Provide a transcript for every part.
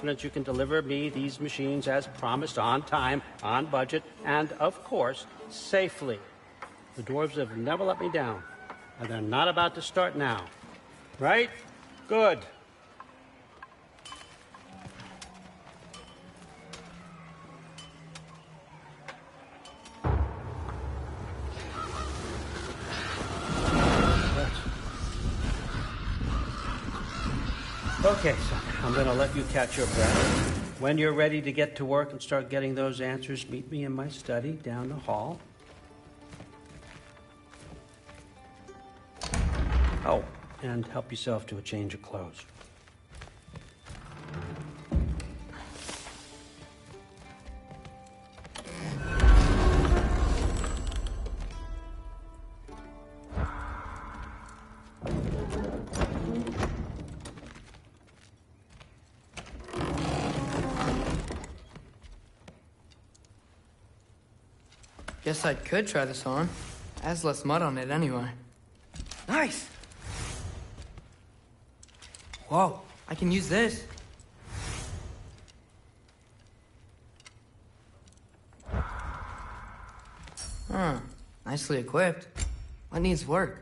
confidence you can deliver me these machines as promised, on time, on budget, and, of course, safely. The dwarves have never let me down, and they're not about to start now. Right? Good. Okay, son, I'm going to let you catch your breath. When you're ready to get to work and start getting those answers, meet me in my study down the hall. Oh, and help yourself to a change of clothes. Guess I could try this on. It has less mud on it anyway. Nice! Whoa, I can use this. Huh, nicely equipped. What needs work?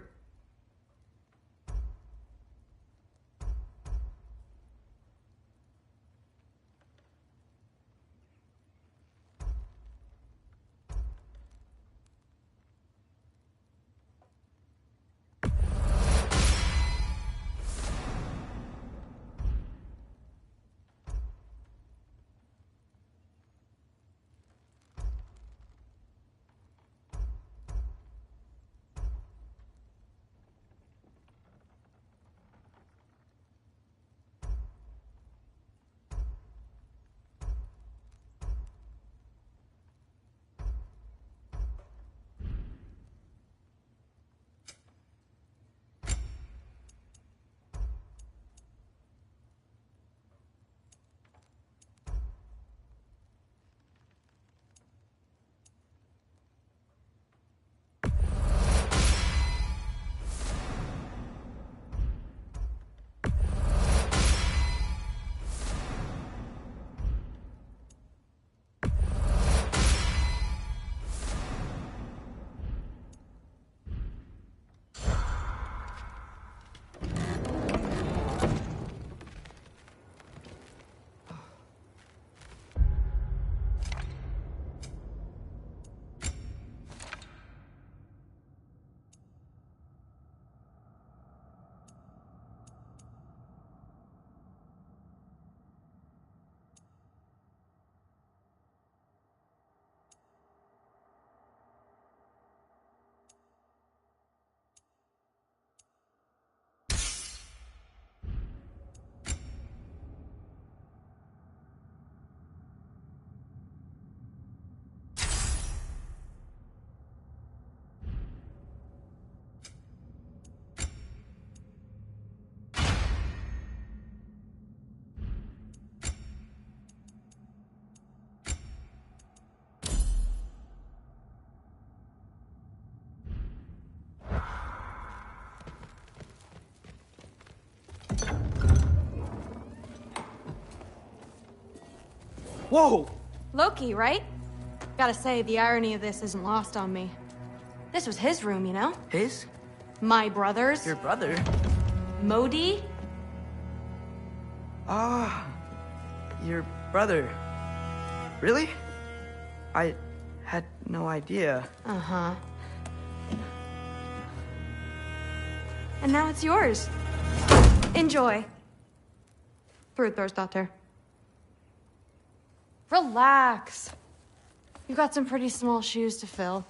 Whoa! Loki, right? Gotta say, the irony of this isn't lost on me. This was his room, you know? His? My brother's. Your brother? Modi? Ah, your brother. Really? I had no idea. Uh-huh. And now it's yours. Enjoy. Daughter. Relax. You've got some pretty small shoes to fill.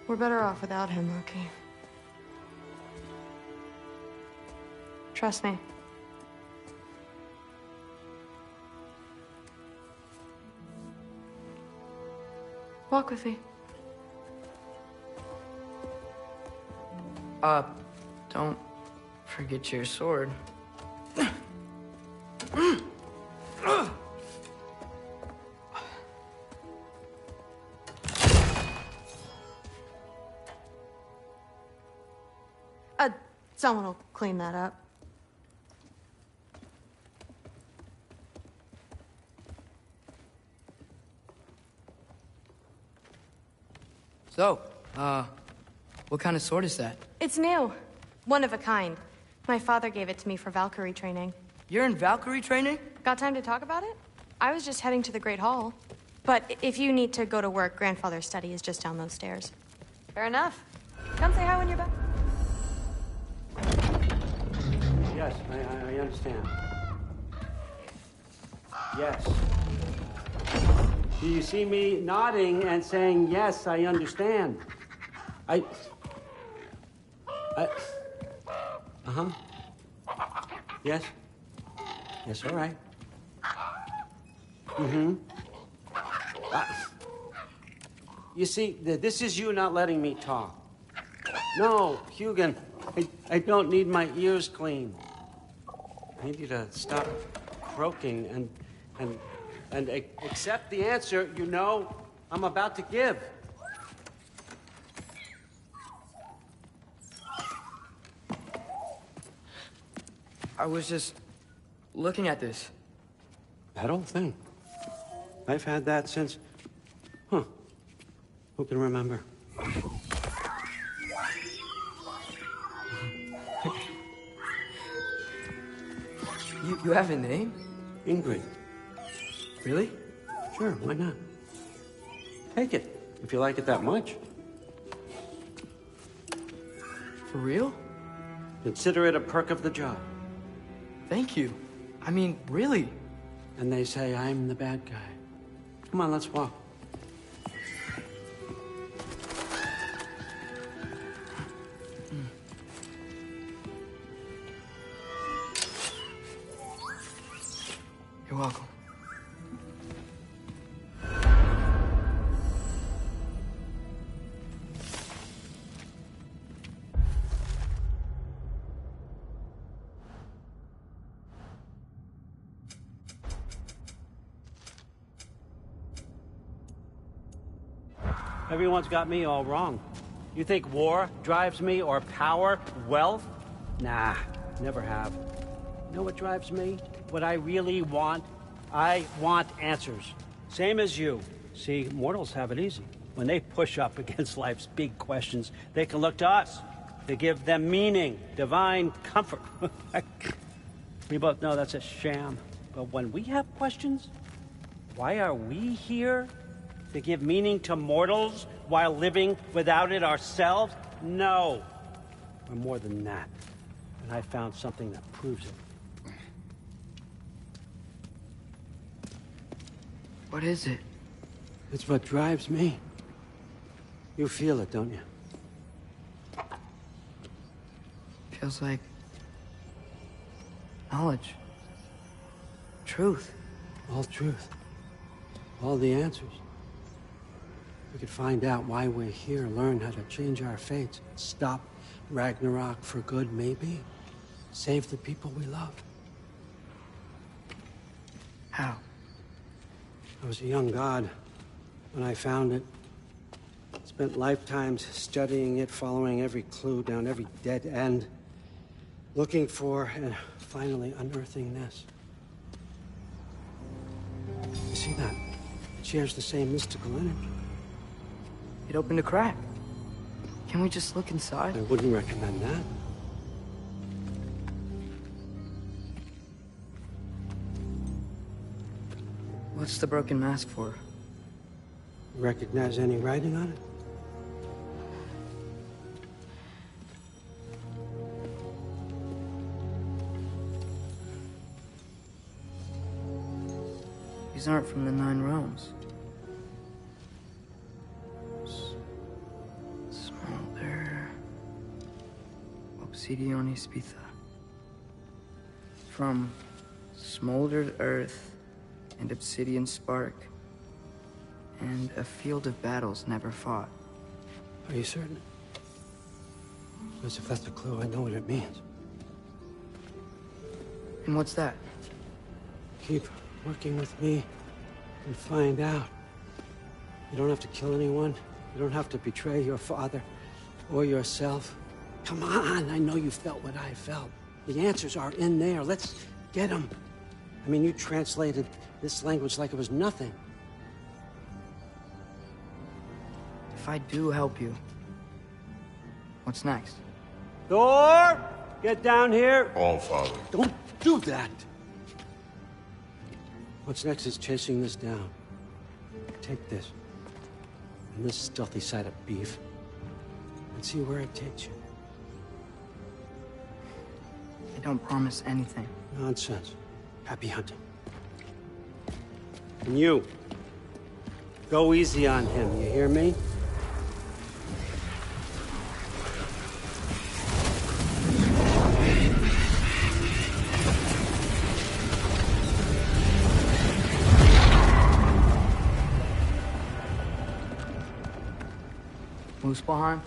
We're better off without him, Loki. Trust me. Walk with me. Don't forget your sword. Someone will clean that up. So, what kind of sword is that? It's new. One of a kind. My father gave it to me for Valkyrie training. You're in Valkyrie training? Got time to talk about it? I was just heading to the Great Hall. But if you need to go to work, Grandfather's study is just down those stairs. Fair enough. Come say hi when you're back. Yes, I understand. Yes. Do you see me nodding and saying, yes, I understand? Uh-huh. Yes? Yes, all right. Mm-hmm. You see, this is you not letting me talk. No, Hugin, I don't need my ears cleaned. I need you to stop croaking and accept the answer you know I'm about to give. I was just looking at this. That old thing. I've had that since... Who can remember? You have a name? Ingrid. Really? Sure, why not? Take it, if you like it that much. For real? Consider it a perk of the job. Thank you. I mean, really. And they say I'm the bad guy. Come on, let's walk. You're welcome. Everyone's got me all wrong. You think war drives me, or power, wealth? Nah, never have. You know what drives me? What I really want? I want answers. Same as you. See, mortals have it easy. When they push up against life's big questions, they can look to us. They give them meaning, divine comfort. We both know that's a sham. But when we have questions, why are we here? To give meaning to mortals while living without it ourselves? No. We're more than that. And I found something that proves it. What is it? It's what drives me. You feel it, don't you? Feels like knowledge. Truth. All truth. All the answers. We could find out why we're here, learn how to change our fates, stop ragnarok for good, maybe. Save the people we love. How? I was a young god when I found it. Spent lifetimes studying it, following every clue down every dead end, looking for and finally unearthing this. You see that? It shares the same mystical energy. It opened a crack. Can we just look inside? I wouldn't recommend that. What's the broken mask for? Recognize any writing on it? These aren't from the Nine Realms. Smolder. Obsidione Spitha. From smoldered earth and obsidian spark, and a field of battles never fought. Are you certain? Because if that's a clue, I know what it means. And what's that? Keep working with me and find out. You don't have to kill anyone. You don't have to betray your father or yourself. Come on, I know you felt what I felt. The answers are in there. Let's get them. I mean, you translated this language like it was nothing. If I do help you, what's next? Thor! Get down here! All Father. Don't do that! What's next is chasing this down. Take this, and this stealthy side of beef, and see where it takes you. I don't promise anything. Nonsense. Happy hunting. And you, go easy on him, you hear me? Muspelheim?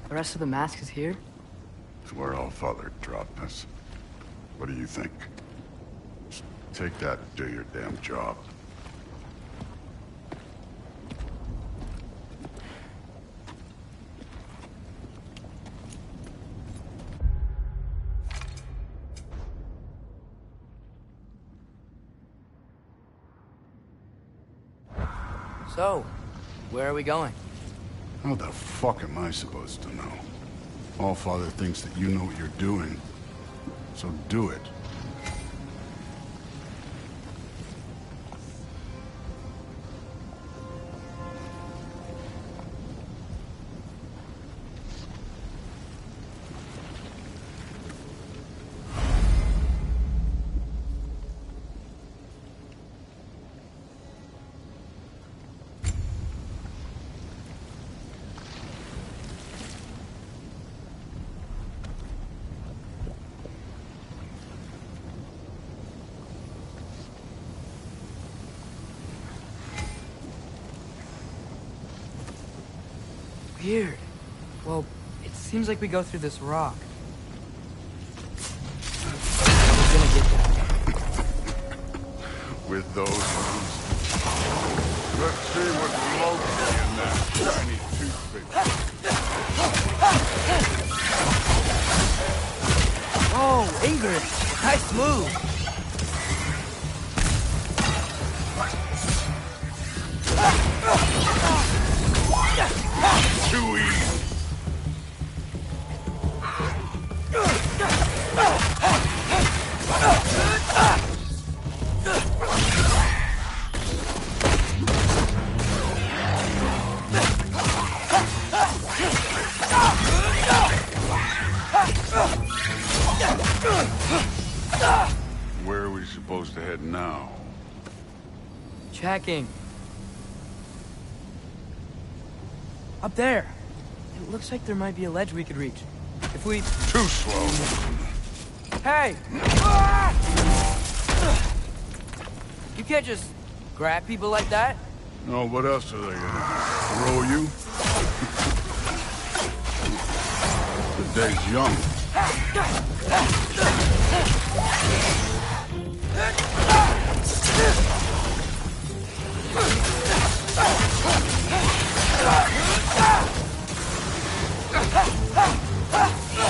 The rest of the mask is here? It's where All Father dropped us. What do you think? Just take that and do your damn job. So, where are we going? How the fuck am I supposed to know? All Father thinks that you know what you're doing, so do it. Weird. Well, it seems like we go through this rock. We're gonna get there. With those ones. Let's see what's located in that tiny toothpick. Oh, Ingrid! Nice move! Too easy. Where are we supposed to head now? Checking. Up there. It looks like there might be a ledge we could reach. If we... Too slow. Hey! You can't just grab people like that. No, what else are they gonna throw you? The day's young.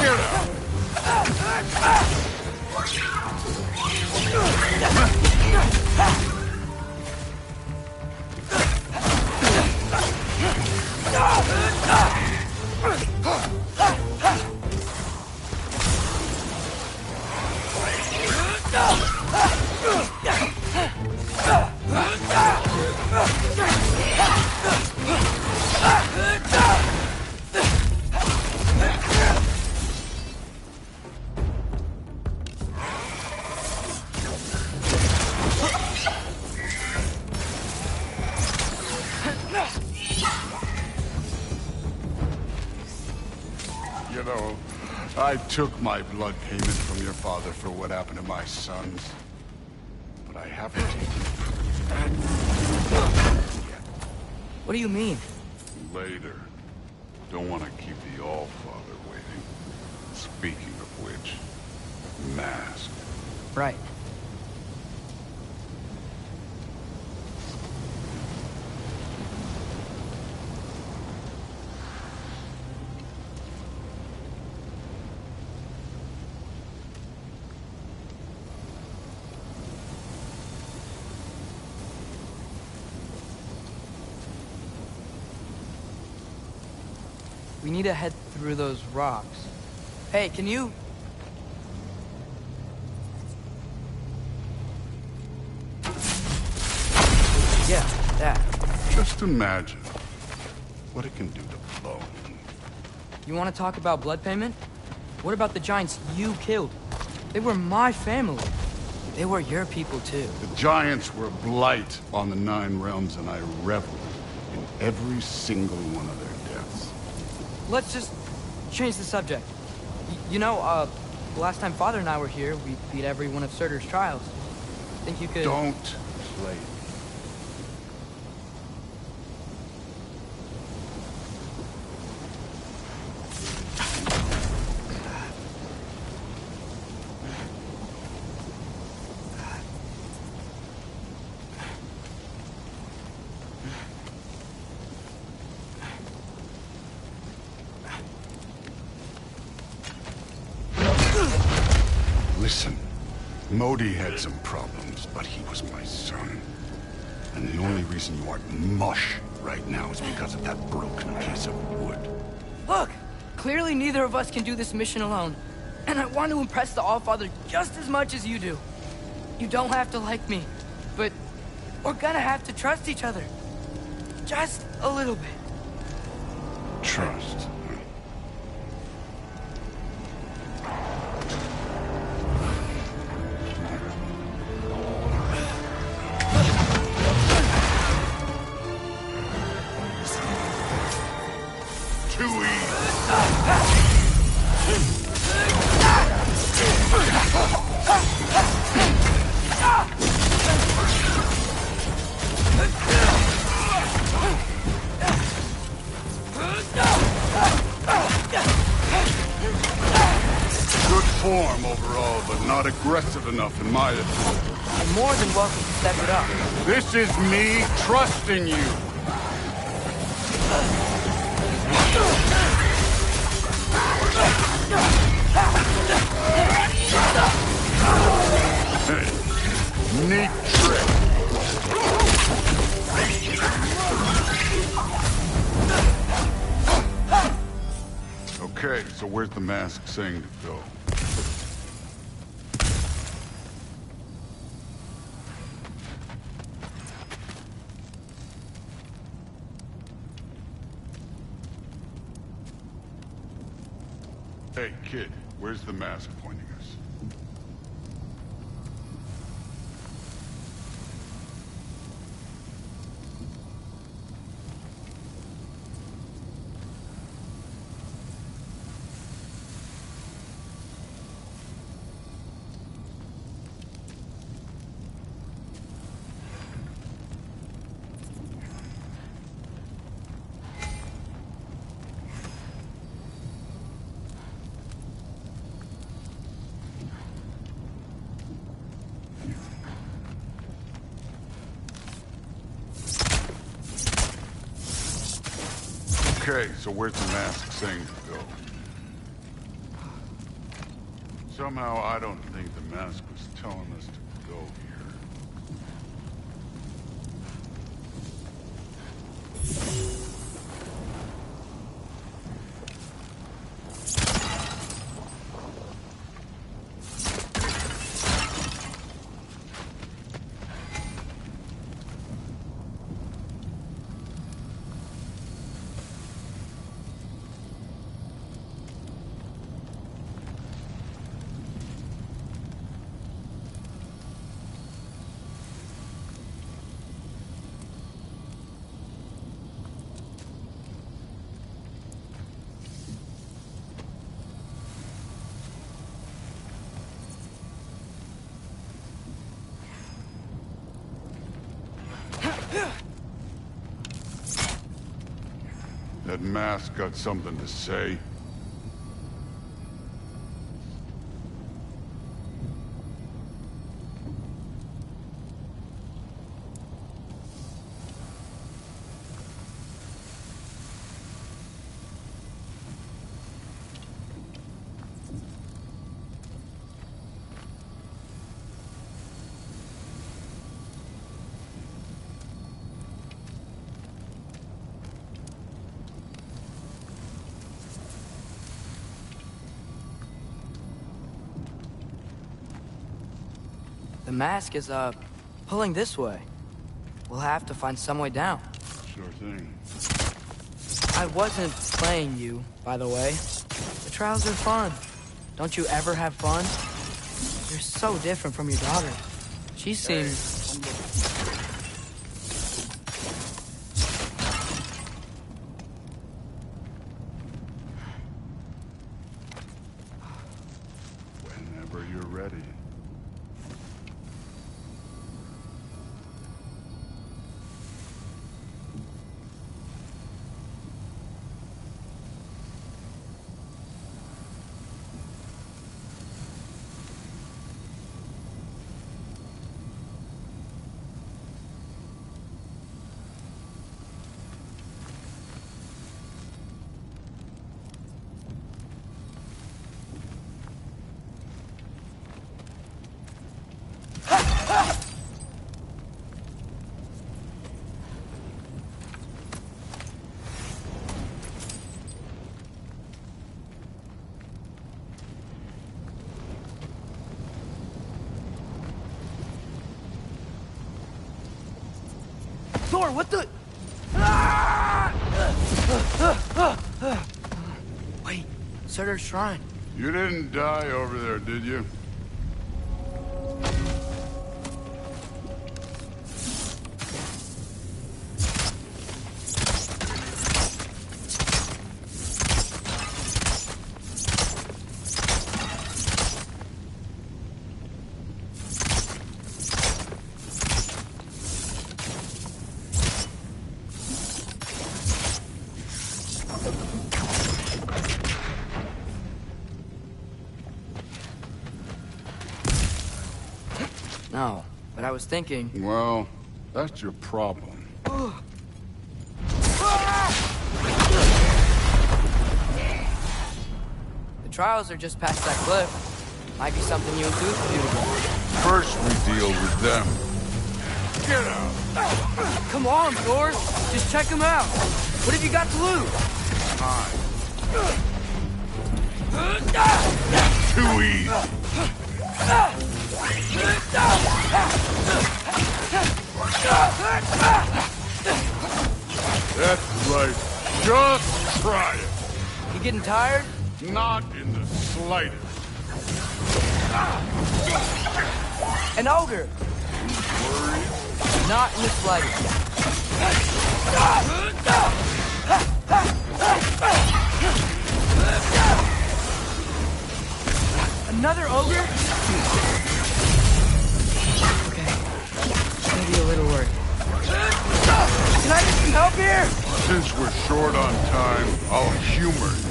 Get out! You know, I took my blood payment from your father for what happened to my sons. But I haven't taken it back yet. What do you mean? Later. Don't want to keep the All-Father waiting. Speaking of which, mask. Right. We need to head through those rocks. Hey, can you... Yeah, that. Just imagine what it can do to bone. You want to talk about blood payment? What about the giants you killed? They were my family. They were your people, too. The giants were blight on the Nine Realms, and I reveled in every single one of their deaths. Let's just change the subject. You know, the last time Father and I were here, we beat every one of Surtur's trials. Think you could... Don't play. Listen, Modi had some problems, but he was my son. And the only reason you aren't mush right now is because of that broken piece of wood. Look! Clearly neither of us can do this mission alone. And I want to impress the Allfather just as much as you do. You don't have to like me, but we're gonna have to trust each other. Just a little bit. Trust. Too easy. Good form overall, but not aggressive enough in my opinion. You're more than welcome to step it up. This is me trusting you. Hey, neat trick. Okay, so where's the mask saying to go? Hey, kid, where's the mask pointing us? Okay, so where's the mask saying to go? Somehow I don't think the mask was telling us to go here. That mask got something to say. mask is, pulling this way. We'll have to find some way down. Sure thing. I wasn't playing you, by the way. The trials are fun. Don't you ever have fun? You're so different from your daughter. She seems... Whenever you're ready. Thor, what the... Wait, Surtur's shrine. You didn't die over there, did you? No, but I was thinking... Well, that's your problem. The trials are just past that cliff. Might be something you and Goose could do together. First we deal with them. Get out! Come on, Thor! Just check them out! What have you got to lose? Too easy. That's right. Just try it. You getting tired? Not in the slightest. An ogre! Not in the slightest. Another ogre? Okay. Maybe a little worried. Can I get some help here? Since we're short on time, I'll humor you.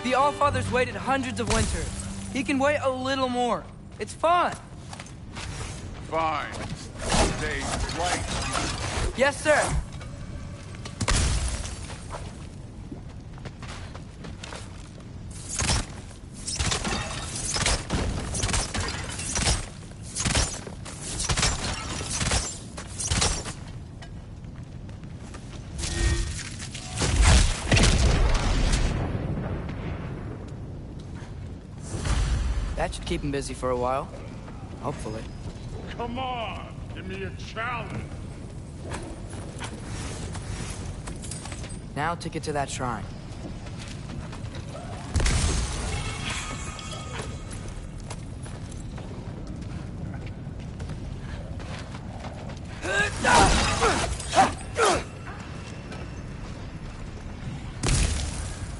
The Allfather's waited hundreds of winters. He can wait a little more. It's fun. Fine. Stay right. Yes, sir. That should keep him busy for a while. Hopefully. Come on, give me a challenge. Now to get to that shrine.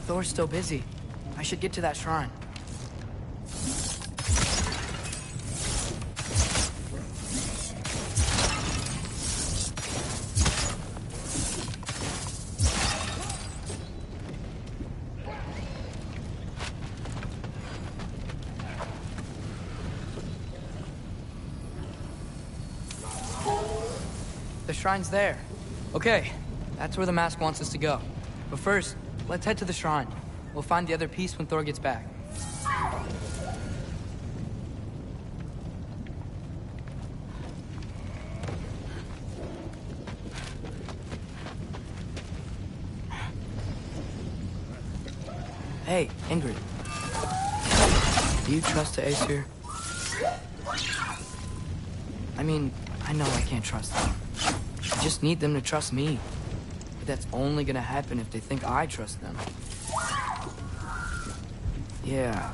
Thor's still busy. I should get to that shrine. The shrine's there. Okay, that's where the mask wants us to go. But first, let's head to the shrine. We'll find the other piece when Thor gets back. Hey, Ingrid. Do you trust the Aesir? I mean, I know I can't trust them. I just need them to trust me. But that's only gonna happen if they think I trust them. Yeah.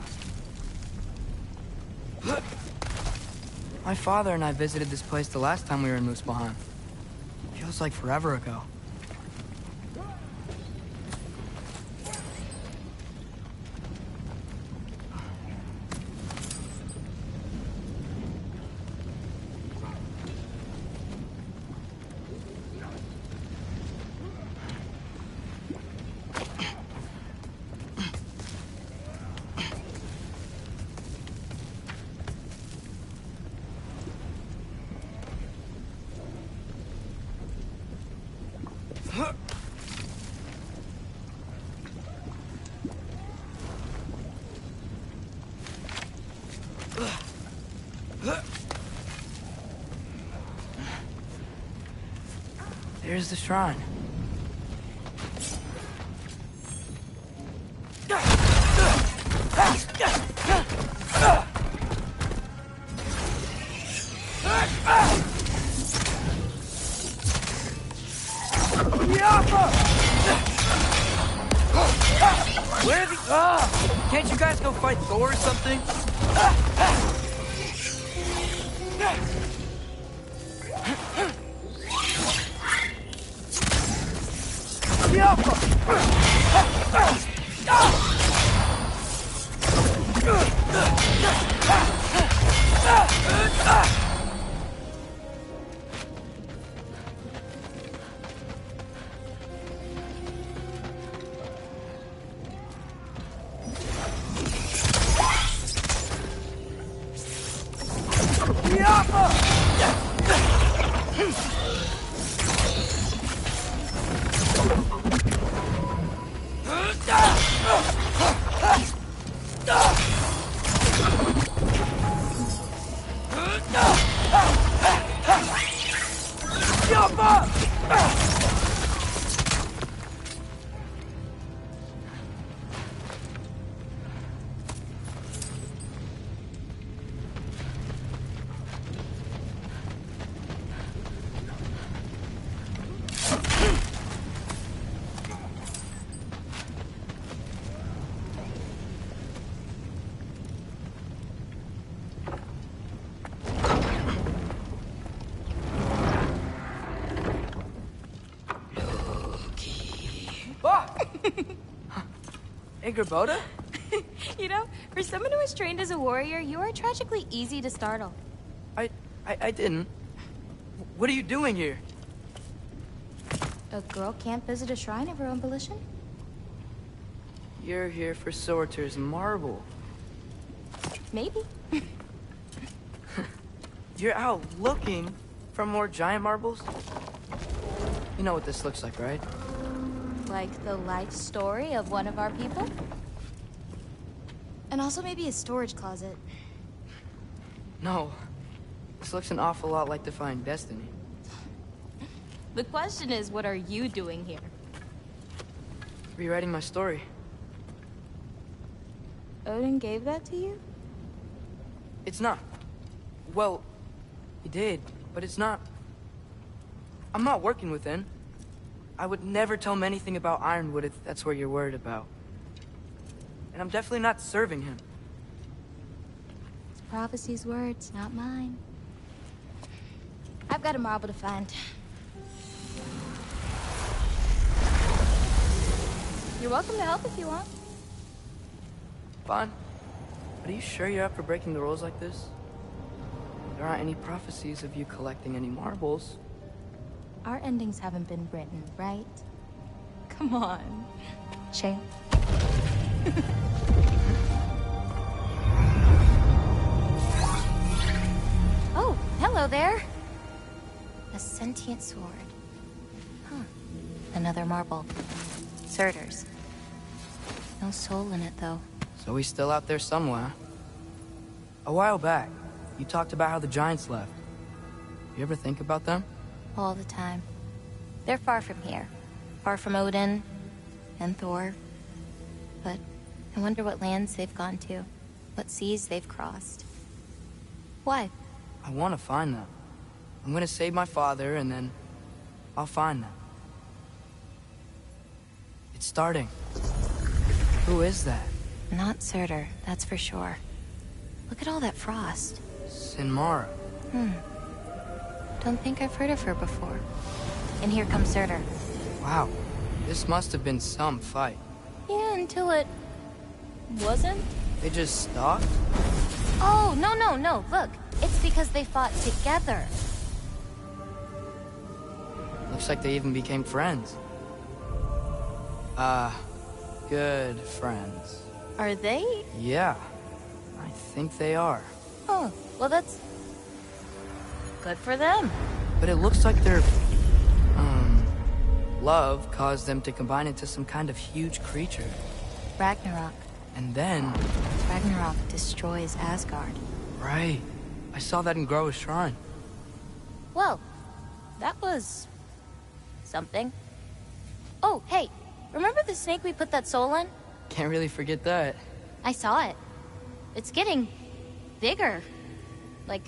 My father and I visited this place the last time we were in Muspelheim. Feels like forever ago. There's the shrine. Where the... Can't you guys go fight Thor or something? Ingrid? You know, for someone who was trained as a warrior, you are tragically easy to startle. I didn't. What are you doing here? A girl can't visit a shrine of her own volition? You're here for Sorter's marble. Maybe. You're out looking for more giant marbles? You know what this looks like, right? Like the life story of one of our people? And also maybe a storage closet. No. This looks an awful lot like Defying Destiny. The question is, what are you doing here? Rewriting my story. Odin gave that to you? It's not. Well, he did, but it's not. I'm not working with him. I would never tell him anything about Ironwood if that's what you're worried about. And I'm definitely not serving him. It's Prophecy's words, not mine. I've got a marble to find. You're welcome to help if you want. Fine. But are you sure you're up for breaking the rules like this? There aren't any prophecies of you collecting any marbles. Our endings haven't been written, right? Come on, champ. Oh, hello there. A sentient sword. Huh. Another marble. Surtur's. No soul in it, though. So he's still out there somewhere. A while back, you talked about how the Giants left. You ever think about them? All the time. They're far from here. Far from Odin and Thor. But I wonder what lands they've gone to. What seas they've crossed. Why? I want to find them. I'm gonna save my father, and then I'll find them. It's starting. Who is that? Not Surtur, that's for sure. Look at all that frost. Sinmara. Don't think I've heard of her before. And here comes Surtur. Wow. This must have been some fight. Yeah, until it... wasn't? They just stopped? Oh, no. Look, it's because they fought together. Looks like they even became friends. Good friends. Are they? Yeah, I think they are. Oh, well that's... good for them. But it looks like their, love caused them to combine into some kind of huge creature. Ragnarok. And then... Ragnarok destroys Asgard. Right. I saw that in Groa's shrine. Well, that was... something. Oh, hey, remember the snake we put that soul in? Can't really forget that. I saw it. It's getting... bigger. Like,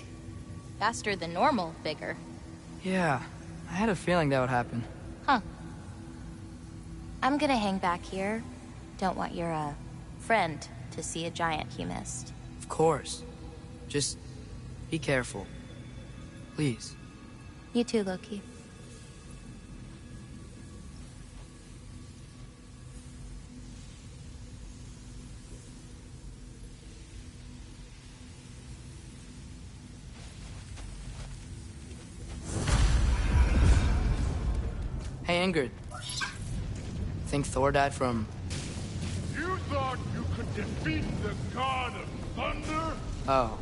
faster than normal bigger. Yeah, I had a feeling that would happen. Huh. I'm gonna hang back here. Don't want your, friend to see a giant he missed. Of course. Just be careful. Please. You too, Loki. Hey, Ingrid. Think Thor died from... You thought you could defeat the god of thunder? Oh.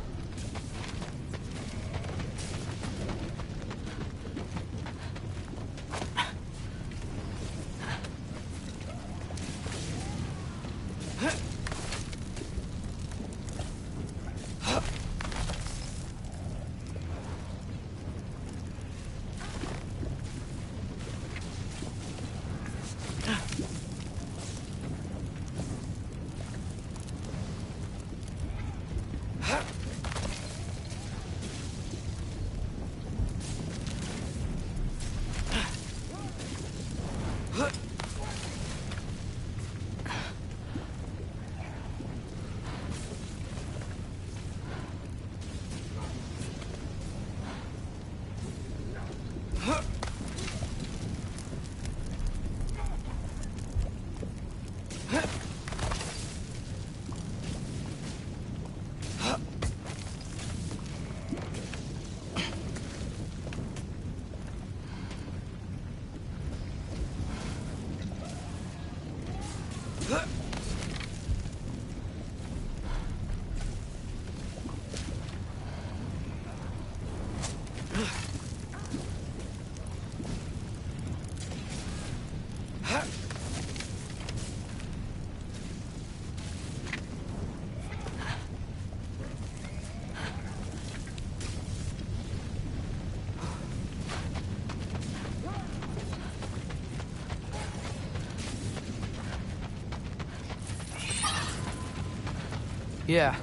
Yeah,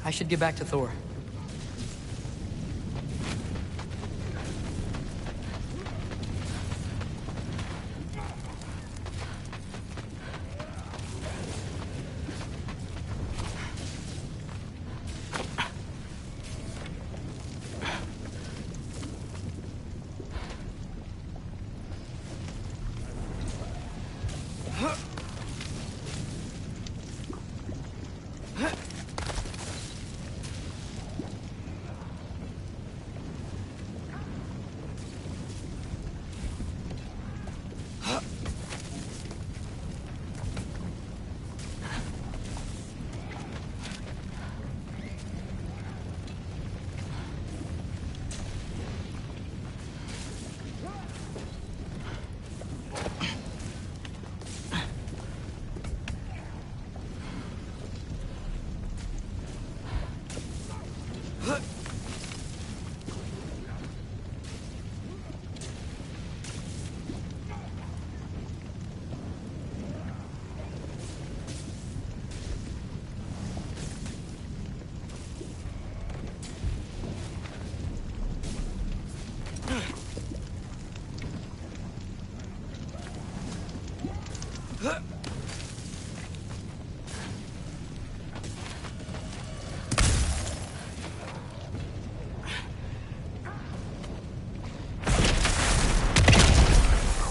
I should get back to Thor.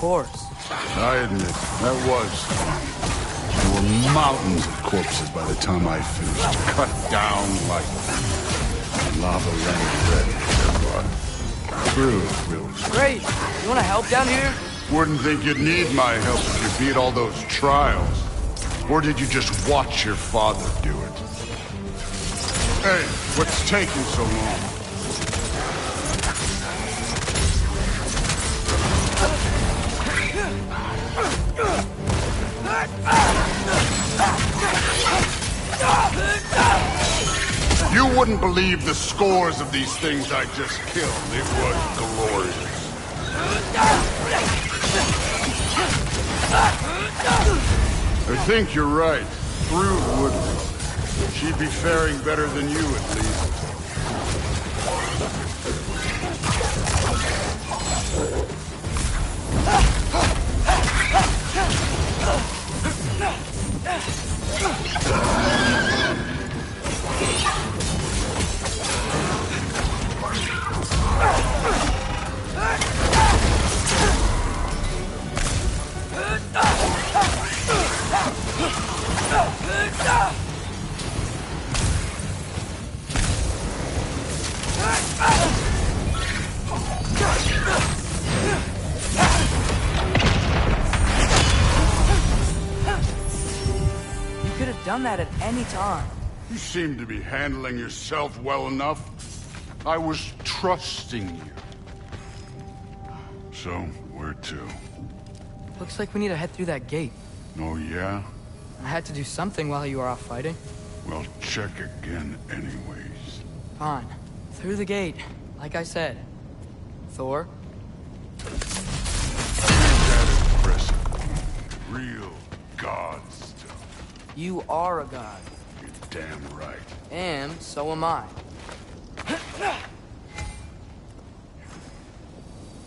course. I admit, that was fun. There were mountains of corpses by the time I finished, cut down like lava ran red with their blood. True, really. Great. You want to help down here? Wouldn't think you'd need my help if you beat all those trials. Or did you just watch your father do it? Hey, what's taking so long? You wouldn't believe the scores of these things I just killed. It was glorious. I think you're right. Through would. She'd be faring better than you, at least. You could have done that at any time. You seem to be handling yourself well enough. I was trusting you. So, where to? Looks like we need to head through that gate. Oh, yeah? I had to do something while you were off fighting. Well, check again anyways. Fine. Through the gate, like I said. Thor? That impressive. Real god stuff. You are a god. You're damn right. And so am I.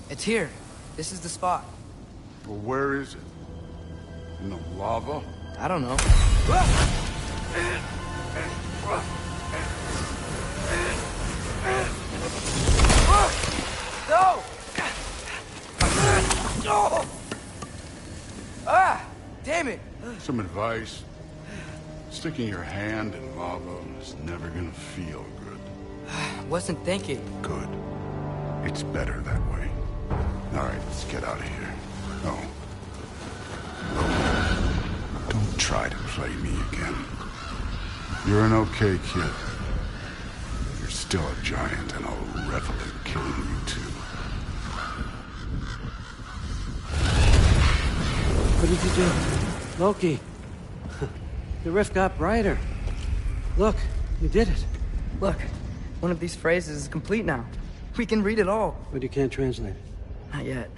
It's here. This is the spot. Well, where is it? In the lava? I don't know. No! Ah! Damn it! Some advice? Sticking your hand in lava is never gonna feel good. Wasn't thinking. Good. It's better that way. All right, let's get out of here. Oh. Don't try to play me again. You're an okay kid. You're still a giant, and I'll revel in killing you too. What did you do? Loki. The rift got brighter. Look, you did it. Look, one of these phrases is complete now. We can read it all. But you can't translate it. Not yet.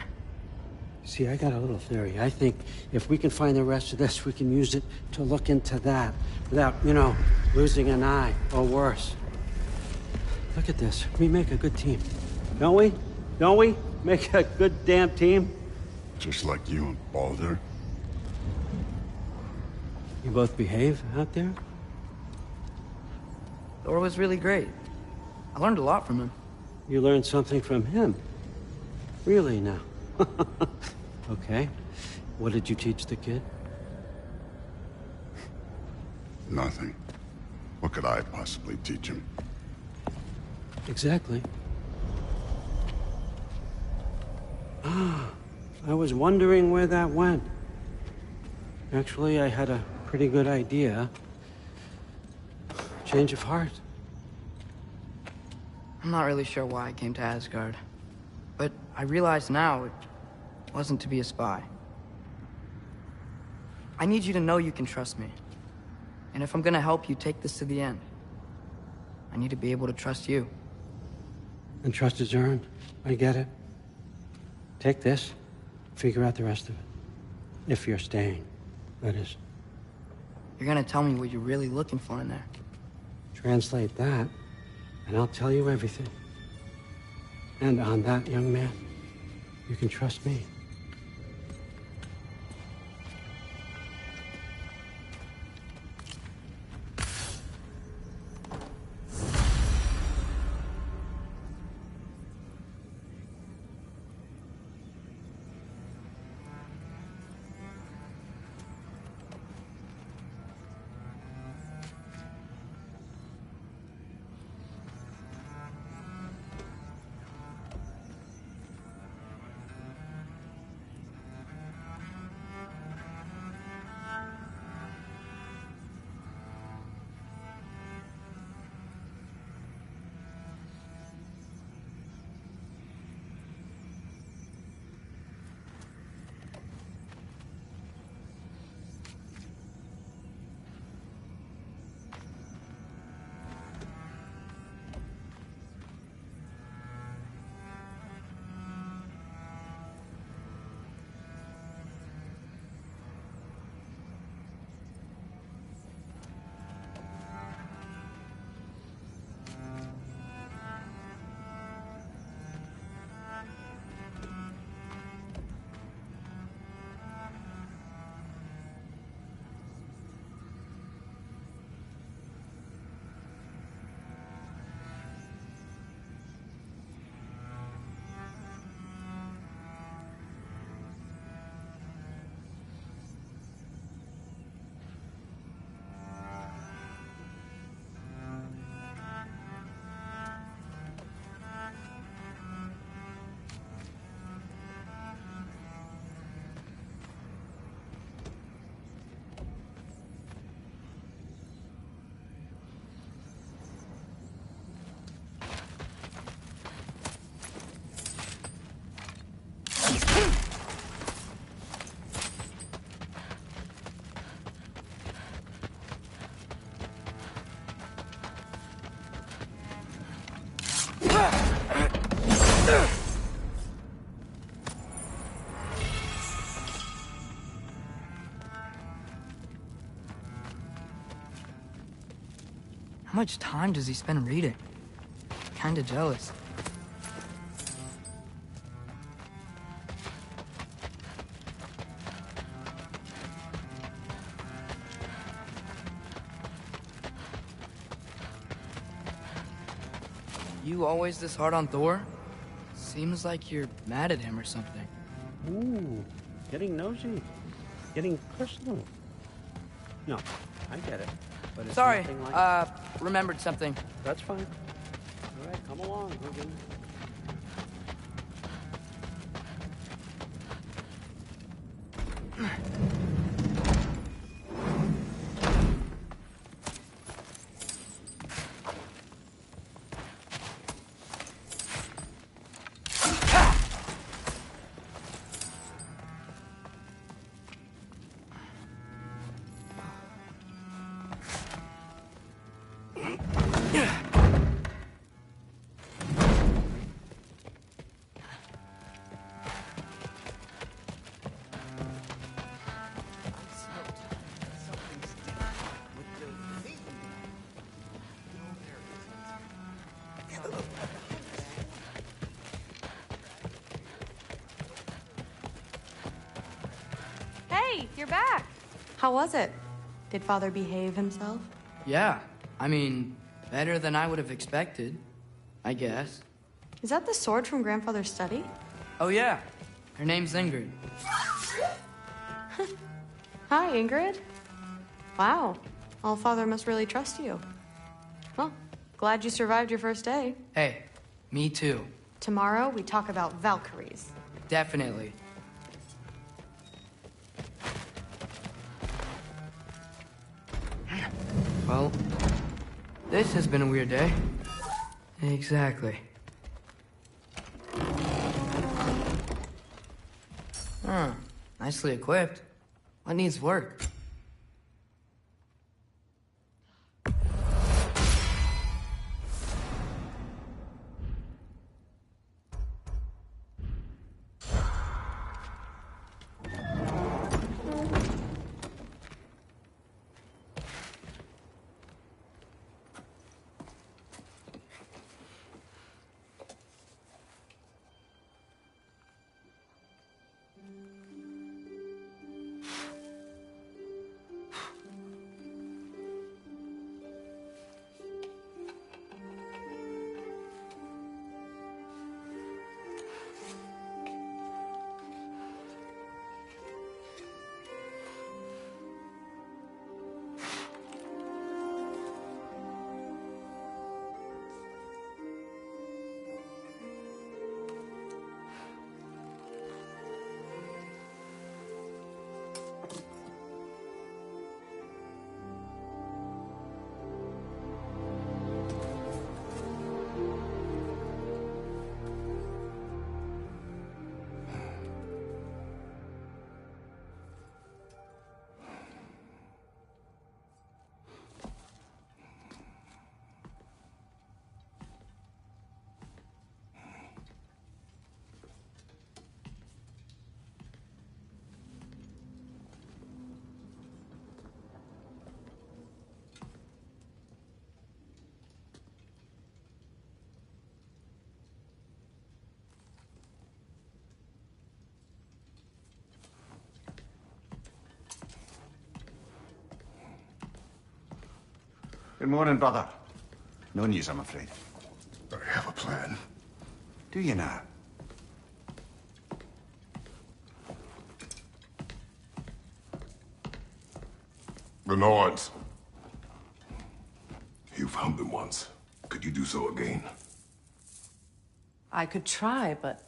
See, I got a little theory. I think if we can find the rest of this, we can use it to look into that without, losing an eye or worse. Look at this. We make a good team. Don't we? Don't we? Make a good damn team? Just like you and Baldur. You both behave out there? Thor was really great. I learned a lot from him. You learned something from him? Really now? Okay. What did you teach the kid? Nothing. What could I possibly teach him? Exactly. I was wondering where that went. Actually, I had a pretty good idea. Change of heart. I'm not really sure why I came to Asgard. But I realize now it wasn't to be a spy. I need you to know you can trust me. And if I'm gonna help you take this to the end, I need to be able to trust you. And trust is earned. I get it. Take this, figure out the rest of it. If you're staying, that is. You're gonna tell me what you're really looking for in there. Translate that, and I'll tell you everything. And on that, young man, you can trust me. How much time does he spend reading? Kinda jealous. You always this hard on Thor? Seems like you're mad at him or something. Ooh, getting nosy. Getting personal. No, I get it. But it's Sorry, nothing like... remembered something. That's fine. All right, come along, Hogan. Hey, you're back. How was it? Did Father behave himself? Yeah, I mean, better than I would have expected, I guess. Is that the sword from Grandfather's study? Oh yeah, her name's Ingrid. Hi, Ingrid. Wow, Allfather must really trust you. Well, glad you survived your first day. Hey, me too. Tomorrow, we talk about Valkyries. Definitely. Well, this has been a weird day. Exactly. Huh, nicely equipped. What needs work? Good morning, brother. No news, I'm afraid. I have a plan. Do you now? The Nords. You found them once. Could you do so again? I could try, but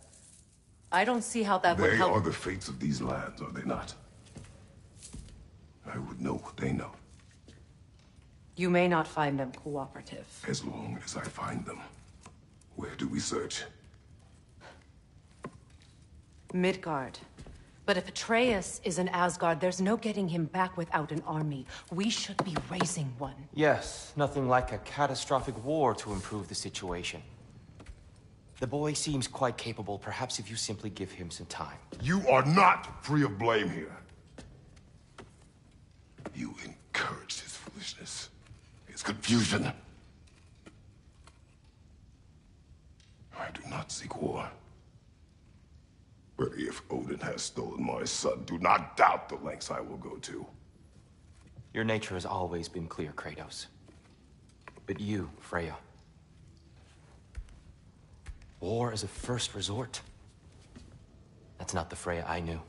I don't see how that would They help. are the fates of these lands, are they not? I would know what they know, You may not find them cooperative. as long as I find them. Where do we search? Midgard. But if Atreus is in Asgard, there's no getting him back without an army. We should be raising one. Yes, nothing like a catastrophic war to improve the situation. The boy seems quite capable. Perhaps if you simply give him some time. You are not free of blame here. You encouraged his foolishness, his confusion. I do not seek war. But if Odin has stolen my son, do not doubt the lengths I will go to. Your nature has always been clear, Kratos. But you, Freya. War is a first resort. That's not the Freya I knew.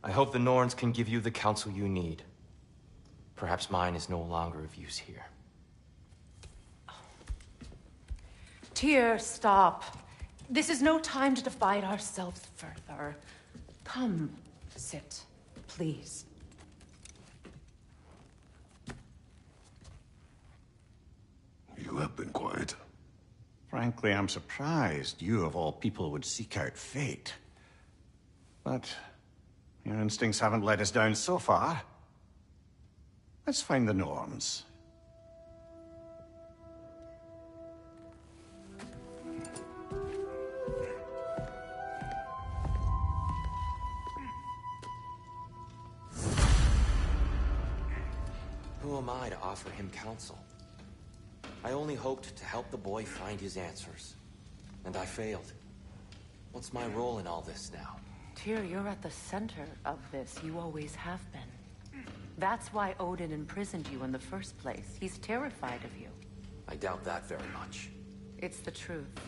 I hope the Norns can give you the counsel you need. Perhaps mine is no longer of use here. Tyr, stop. This is no time to divide ourselves further. Come, sit, please. You have been quiet. Frankly, I'm surprised you, of all people, would seek out fate. But your instincts haven't let us down so far. Let's find the Norns. Who am I to offer him counsel? I only hoped to help the boy find his answers. And I failed. What's my role in all this now? Tyr, you're at the center of this. You always have been. That's why Odin imprisoned you in the first place. He's terrified of you. I doubt that very much. It's the truth.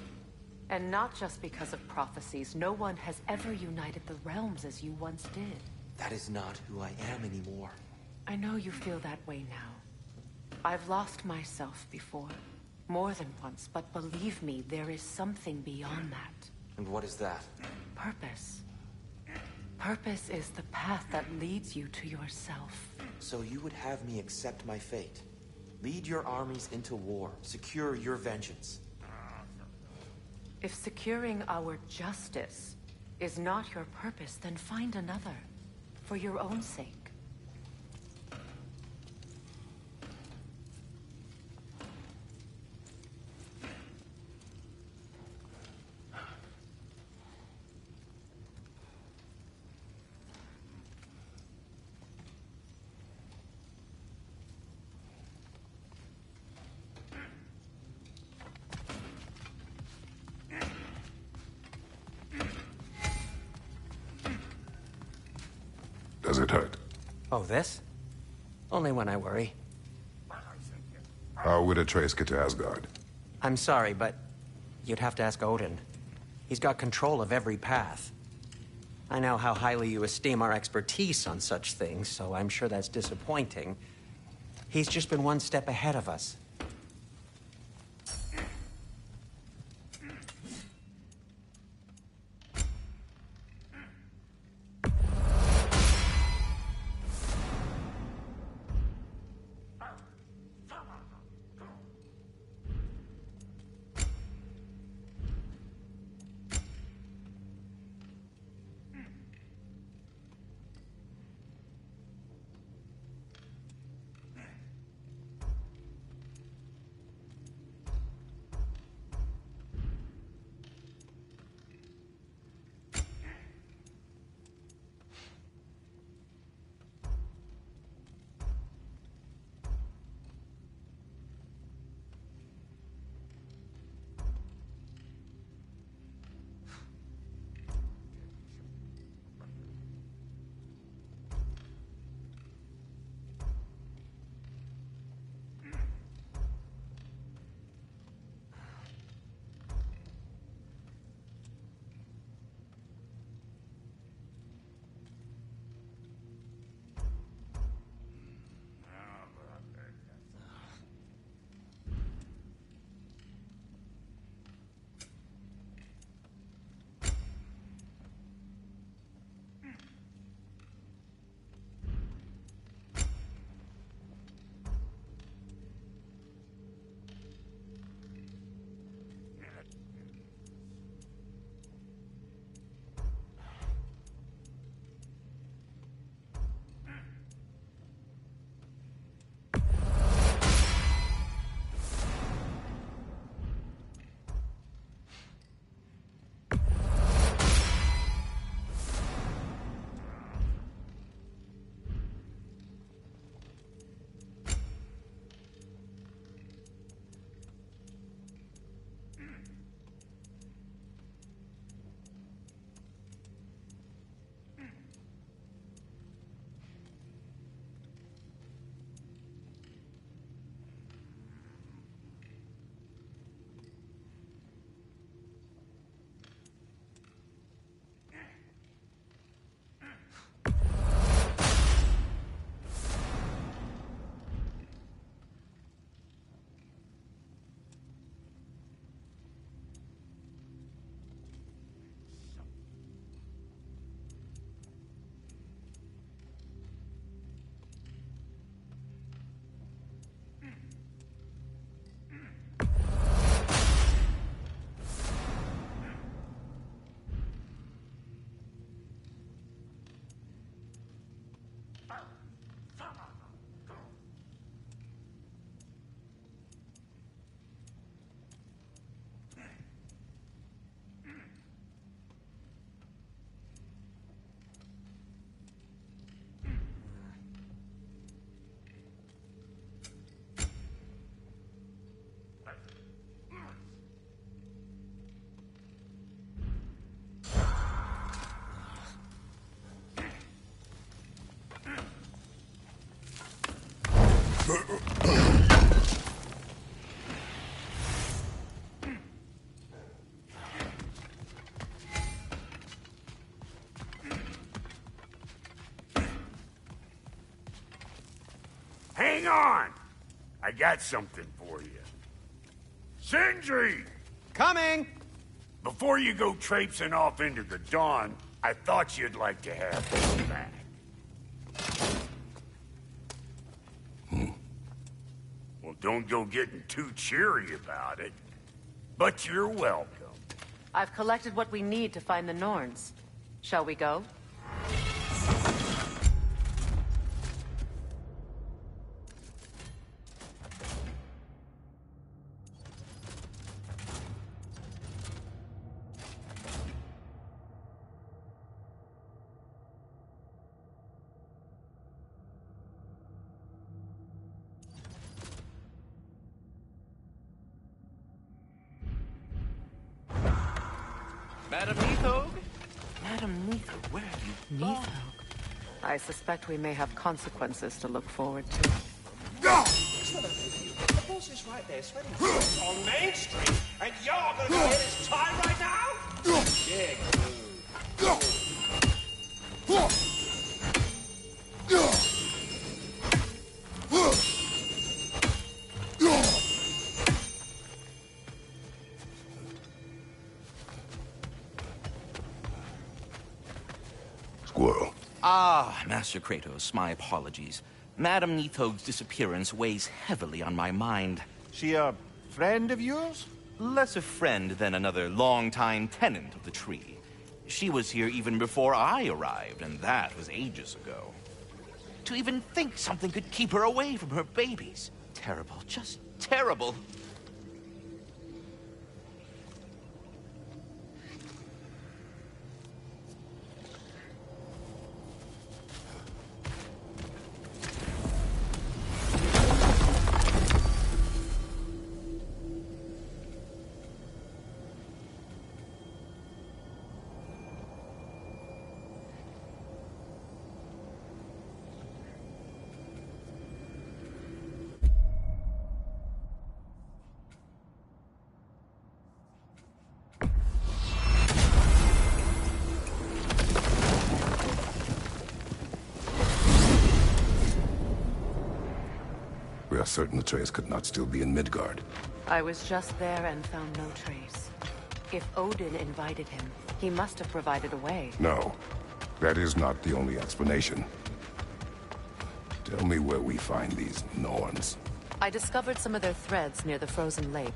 And not just because of prophecies. No one has ever united the realms as you once did. That is not who I am anymore. I know you feel that way now. I've lost myself before. More than once, but believe me, there is something beyond that. And what is that? Purpose. Purpose is the path that leads you to yourself. So you would have me accept my fate? Lead your armies into war, secure your vengeance. If securing our justice is not your purpose, then find another. For your own sake. Does it hurt? Oh, this? Only when I worry. How would Atreus get to Asgard? I'm sorry, but you'd have to ask Odin. He's got control of every path. I know how highly you esteem our expertise on such things, so I'm sure that's disappointing. He's just been one step ahead of us. hang on! I got something for you. Sindri! Coming! Before you go traipsing off into the dawn, I thought you'd like to have this back. Well, don't go getting too cheery about it. But you're welcome. I've collected what we need to find the Norns. Shall we go? Madam Neathog? Madam Neathog, where have you gone? I suspect we may have consequences to look forward to. The boss is right there, sweating on Main Street, and you're gonna go hit his time right now? Yeah, Squirrel. Ah, Master Kratos, my apologies. Madam Neathog's disappearance weighs heavily on my mind. She a friend of yours? Less a friend than another long-time tenant of the tree. She was here even before I arrived, and that was ages ago. To even think something could keep her away from her babies. Terrible, just terrible. We are certain the trace could not still be in Midgard. I was just there and found no trace. If Odin invited him, he must have provided a way. No, that is not the only explanation. Tell me where we find these Norns. I discovered some of their threads near the frozen lake.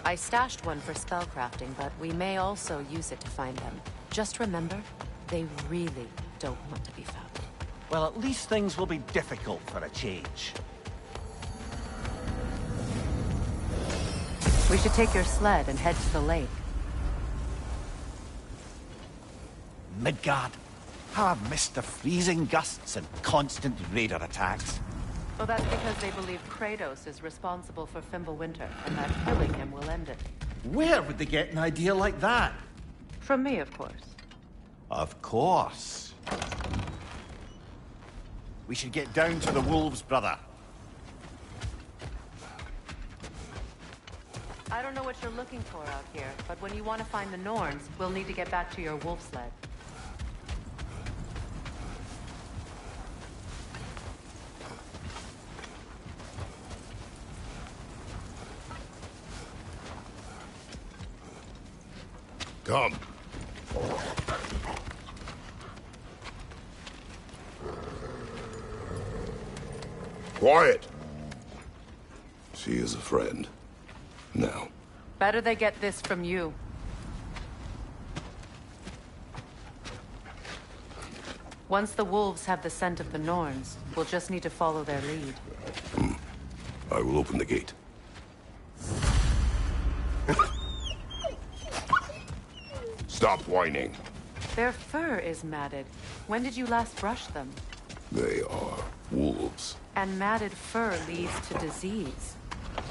I stashed one for spellcrafting, but we may also use it to find them. Just remember, they really don't want to be found. Well, at least things will be difficult for a change. We should take your sled and head to the lake. Midgard. How I've missed the freezing gusts and constant raider attacks. Well, that's because they believe Kratos is responsible for Fimbulwinter, and that killing him will end it. Where would they get an idea like that? From me, of course. Of course. We should get down to the wolves, brother. I don't know what you're looking for out here, but when you want to find the Norns, we'll need to get back to your wolf sled. Come. Quiet. She is a friend. Now. Better they get this from you. Once the wolves have the scent of the Norns, we'll just need to follow their lead. I will open the gate. Stop whining. Their fur is matted. When did you last brush them? They are wolves. And matted fur leads to disease.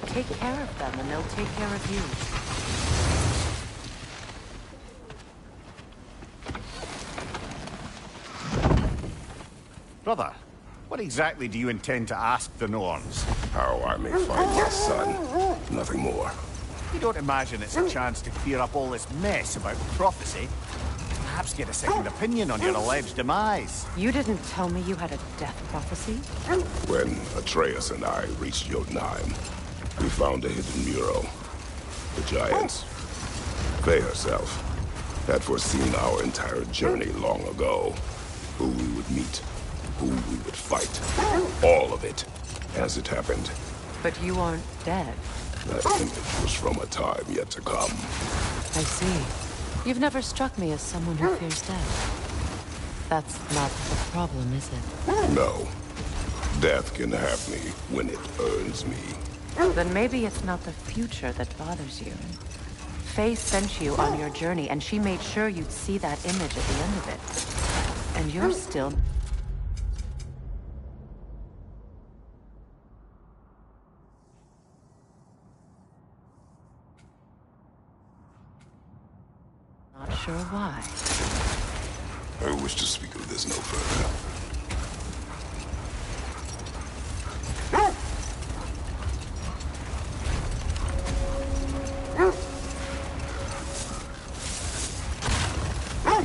Take care of them and they'll take care of you. Brother, what exactly do you intend to ask the Norns? How I may find my son. Nothing more. You don't imagine it's a chance to clear up all this mess about prophecy? perhaps get a second opinion on your alleged demise. You didn't tell me you had a death prophecy? When Atreus and I reached Jotunheim, we found a hidden mural. The Giants, Faye herself, had foreseen our entire journey long ago. Who we would meet, who we would fight. All of it, as it happened. But you aren't dead. That image was from a time yet to come. I see. You've never struck me as someone who fears death. That's not the problem, is it? No. Death can have me when it earns me. Then maybe it's not the future that bothers you. Faye sent you on your journey, and she made sure you'd see that image at the end of it. And you're still... not sure why. I wish to speak of this no further.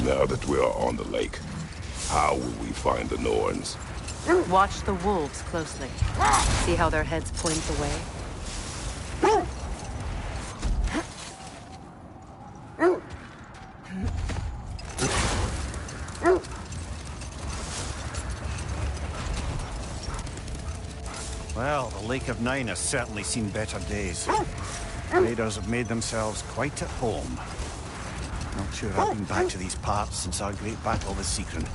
Now that we are on the lake, how will we find the Norns? Watch the wolves closely. See how their heads point the way? Well, the Lake of Nine has certainly seen better days. Raiders have made themselves quite at home. Not sure I've been back to these parts since our great battle with Sigrun.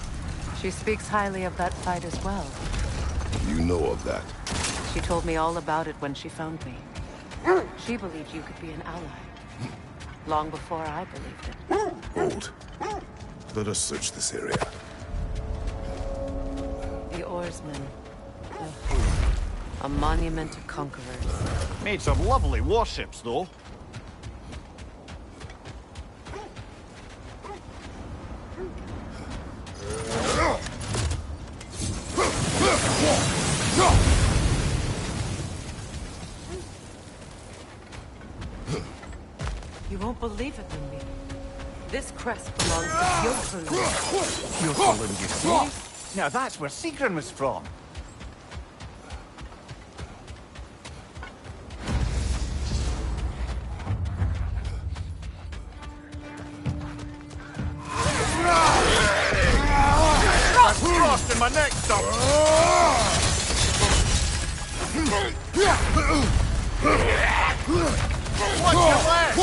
She speaks highly of that fight as well. You know of that? She told me all about it when she found me. She believed you could be an ally. Long before I believed it. Hold. Let us search this area. The oarsmen. A monument to conquerors. Made some lovely warships, though. You won't believe it, Lumbi. This crest belongs to Fjöllfrun. Fjöllfrun, you see? Now that's where Sigrun was from. Frost in my neck, stop! Watch your leg!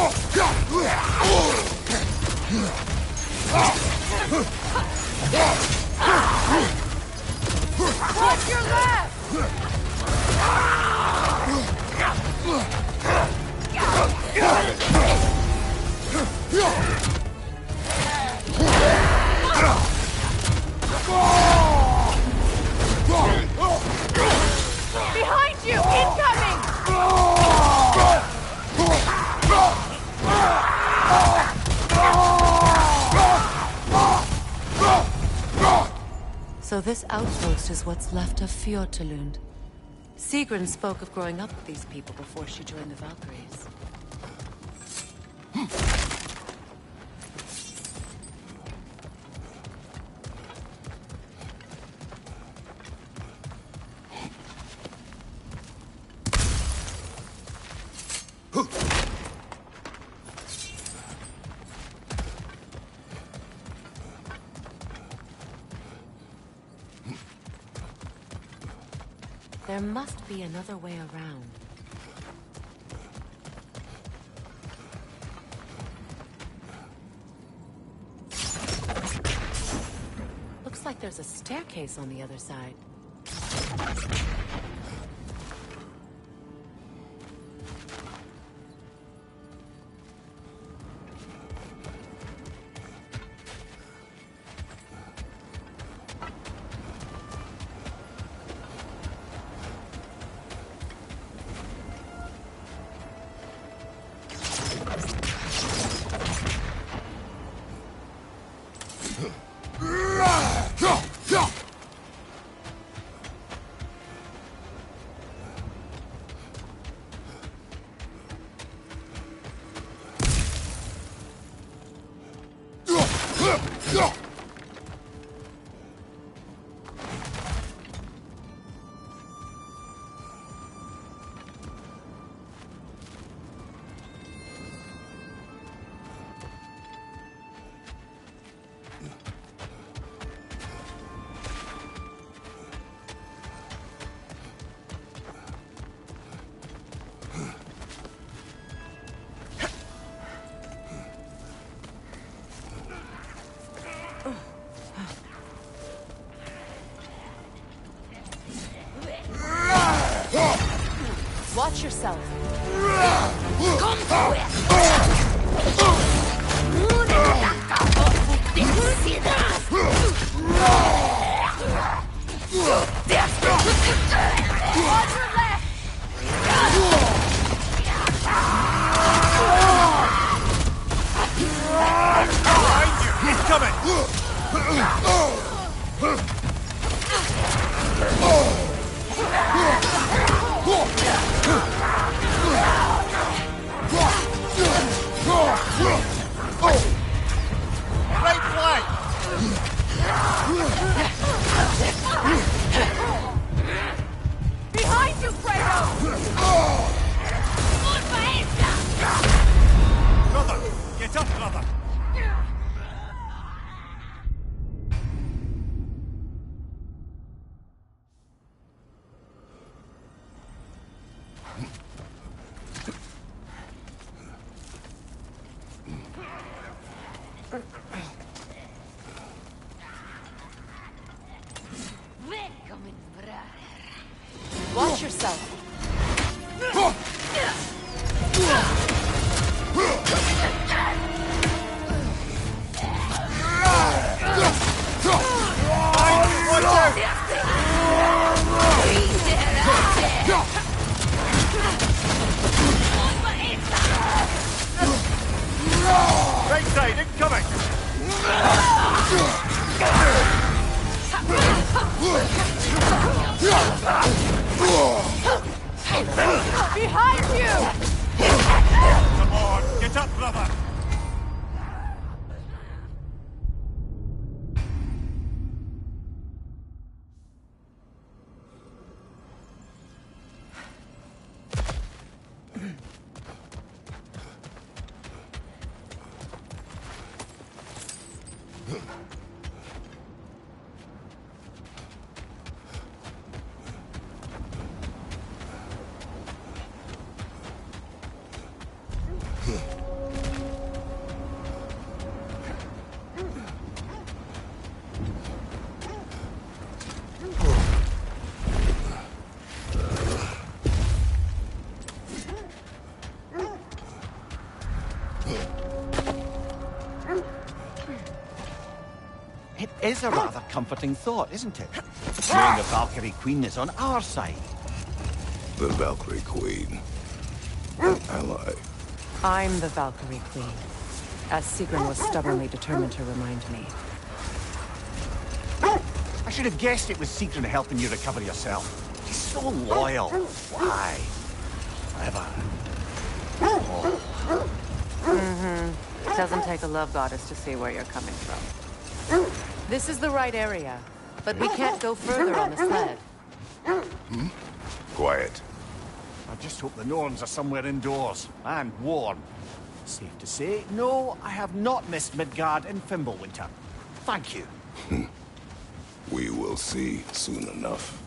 Watch your left! Behind you! Incoming! So this outpost is what's left of Fjöllfrun. Sigrun spoke of growing up with these people before she joined the Valkyries. There must be another way around. Looks like there's a staircase on the other side. Watch yourself. He's coming! Right flank! Behind you, Fredo! Brother! Get up, brother! Watch yourself. Right side, incoming! Behind you! Come on, get up, brother! It is a rather comforting thought, isn't it? Knowing the Valkyrie Queen is on our side. The Valkyrie Queen. An ally. I'm the Valkyrie Queen, as Sigrun was stubbornly determined to remind me. I should have guessed it was Sigrun helping you recover yourself. She's so loyal. Why? Forever. Mm-hmm. Doesn't take a love goddess to see where you're coming from. This is the right area, but we can't go further on the sled. Quiet. I just hope the Norns are somewhere indoors, and warm. Safe to say, no, I have not missed Midgard in Fimbulwinter. Thank you. We will see soon enough.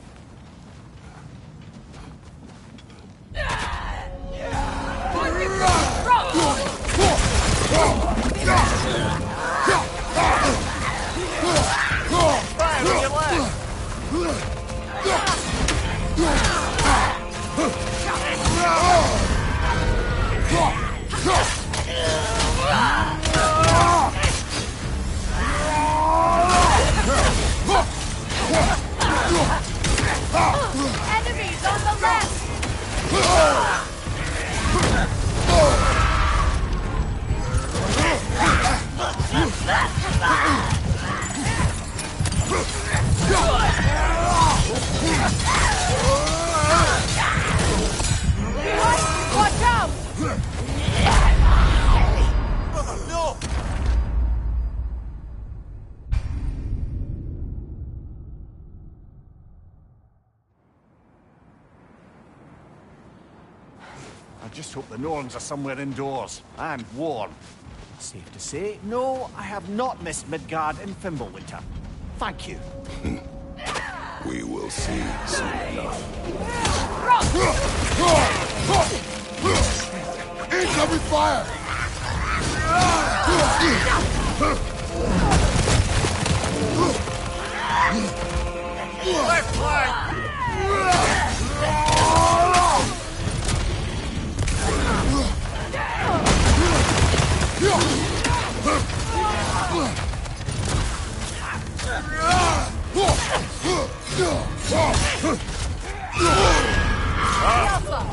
hope the Norns are somewhere indoors, and warm. Safe to say, no, I have not missed Midgard in Fimbulwinter. Thank you. We will see soon enough. Incoming fire! Left flank!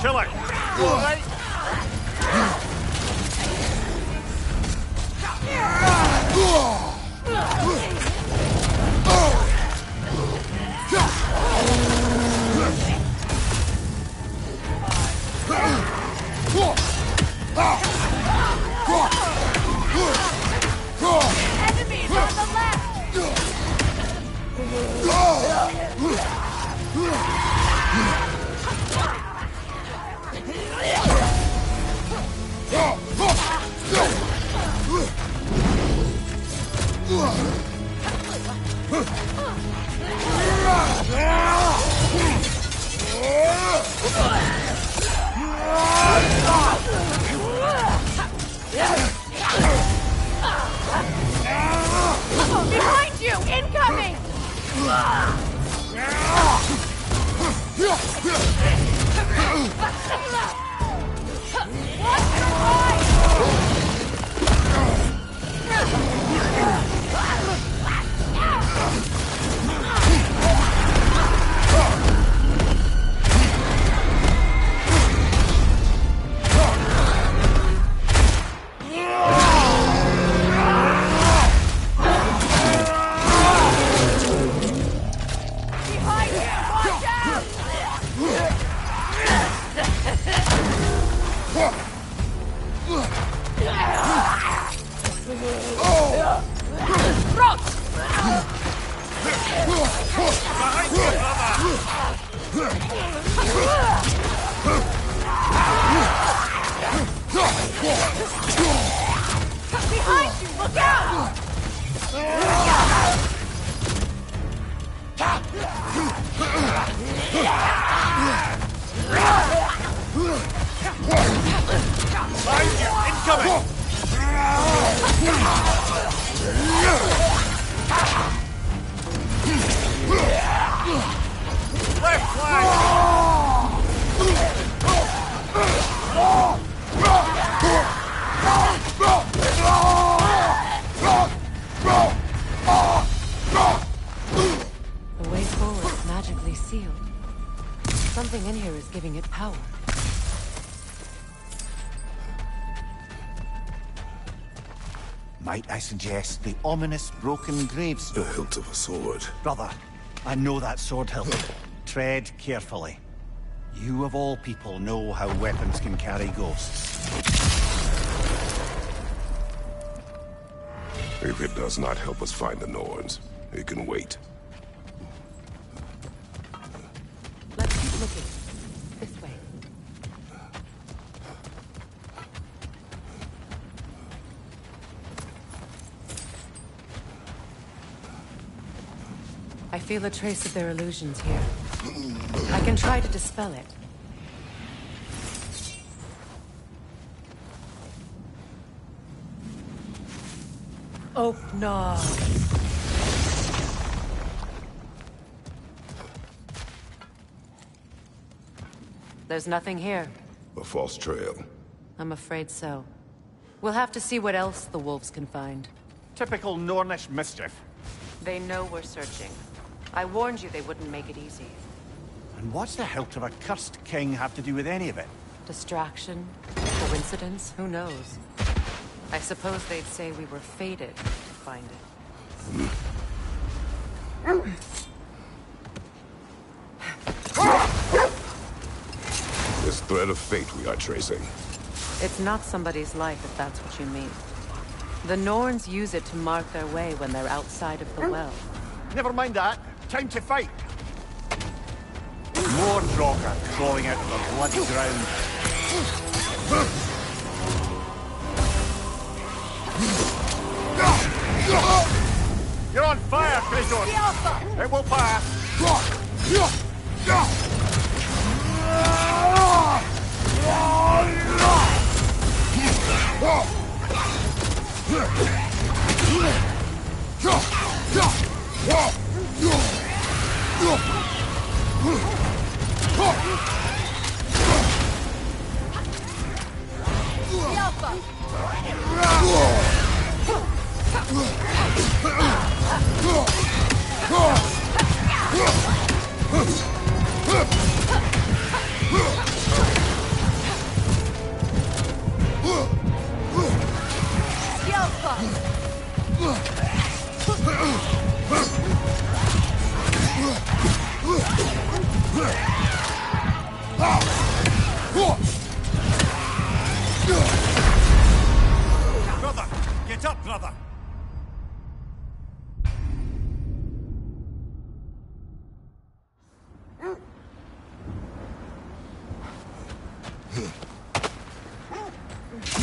Kill it! You all right? Enemies on the left! Behind you! Incoming! Watch your Behind you! Watch out! Behind you! Look out! Incoming! Left flank! The way forward is magically sealed. Something in here is giving it power. Might I suggest the ominous broken The gravestone? hilt of a sword. Brother, I know that sword hilt. Tread carefully. You of all people know how weapons can carry ghosts. If it does not help us find the Norns, it can wait. Let's keep looking. This way. I feel a trace of their illusions here. I can try to dispel it. Oh, no. There's nothing here. A false trail. I'm afraid so. We'll have to see what else the wolves can find. Typical Nornish mischief. They know we're searching. I warned you they wouldn't make it easy. And what's the hilt of a cursed king have to do with any of it? Distraction? Coincidence? Who knows? I suppose they'd say we were fated to find it. This thread of fate we are tracing. It's not somebody's life, if that's what you mean. The Norns use it to mark their way when they're outside of the well. Never mind that. Time to fight. More Draugr crawling out of the bloody ground. will pass! Brother! Get up, brother!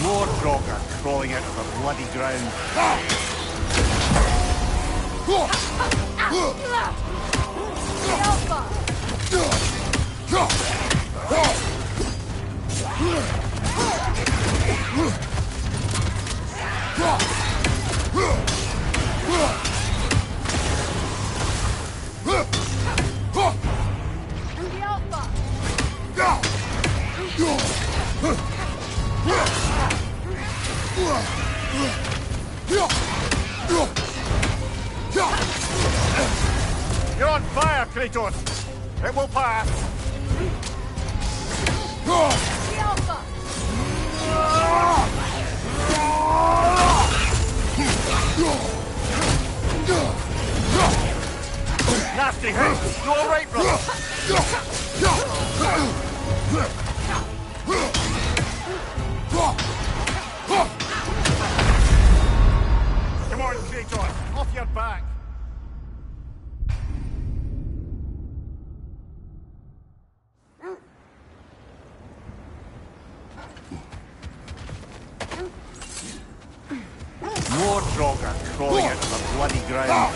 More Draugr crawling out of the bloody ground. You're on fire, Kratos! It will pass! Nasty hit! You alright, brother? Come on, Kratos! Off your back! More Draugr crawling out of the bloody ground.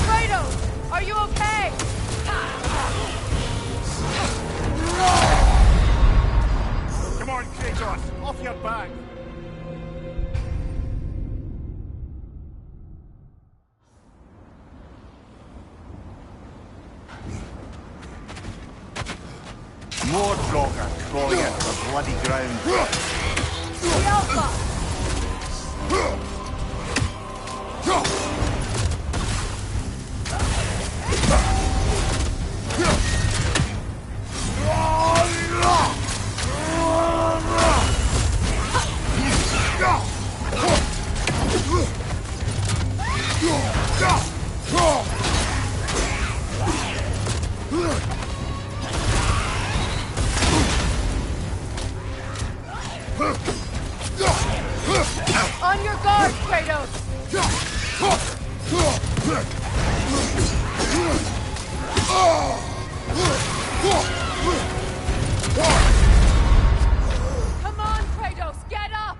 Kratos! Are you okay? Come on, Kratos! Off your back! More Draugr crawling out of the bloody ground. On your guard, Kratos! Come on, Kratos, get up!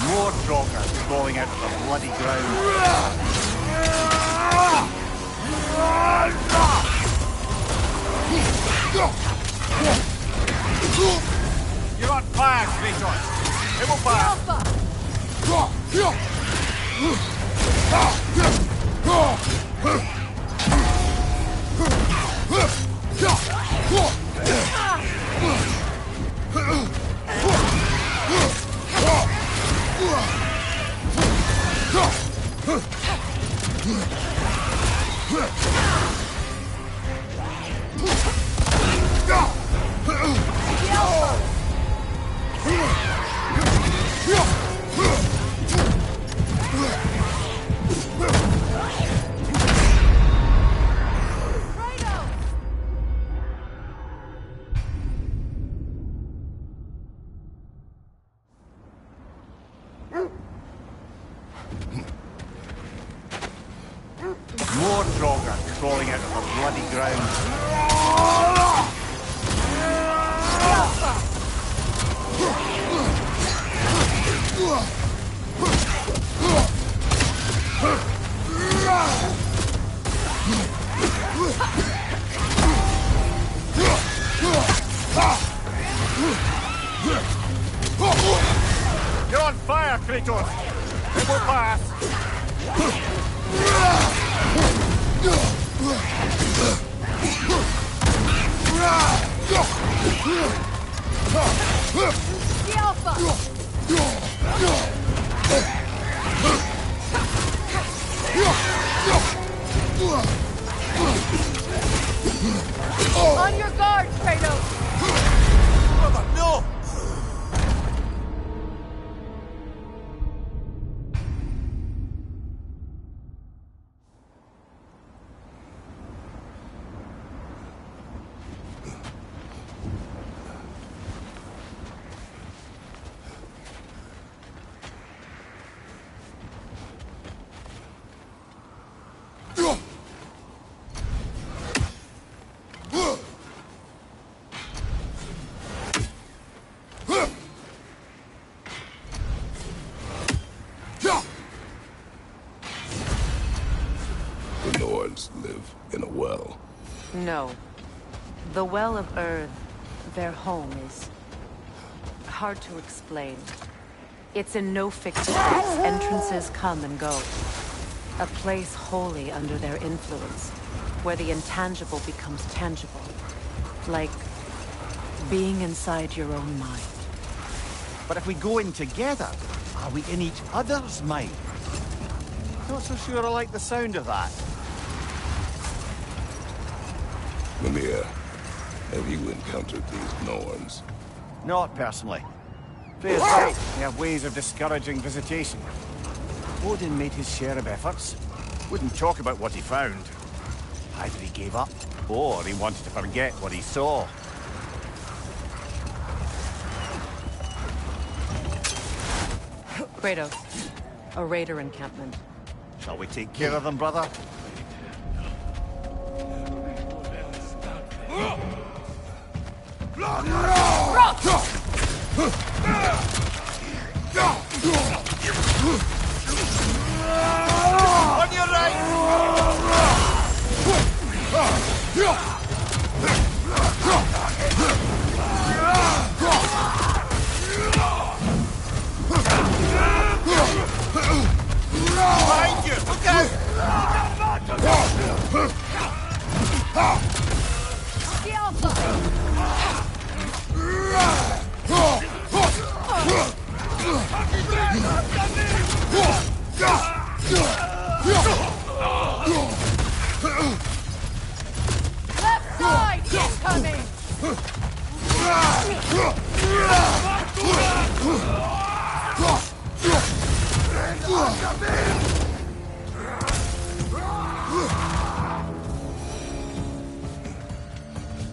More Draugr crawling out of the bloody ground. You're on fire, Kratos! It will pass! More Draugr crawling out of the bloody ground. You're on fire, Kratos! It will pass! The Alpha! On your guard, Kratos! Brother, no! The Norns live in a well. No. The Well of Earth, their home, is hard to explain. It's in no fixed place. Entrances come and go. A place wholly under their influence, where the intangible becomes tangible. Like being inside your own mind. But if we go in together, are we in each other's mind? Not so sure I like the sound of that. Mimir, have you encountered these Norns? Not personally. Freya's right, they have ways of discouraging visitation. Odin made his share of efforts. Wouldn't talk about what he found. Either he gave up, or he wanted to forget what he saw. Kratos, a raider encampment. Shall we take care of them, brother? On your right! Behind you! Look out! The Alpha! Left side incoming!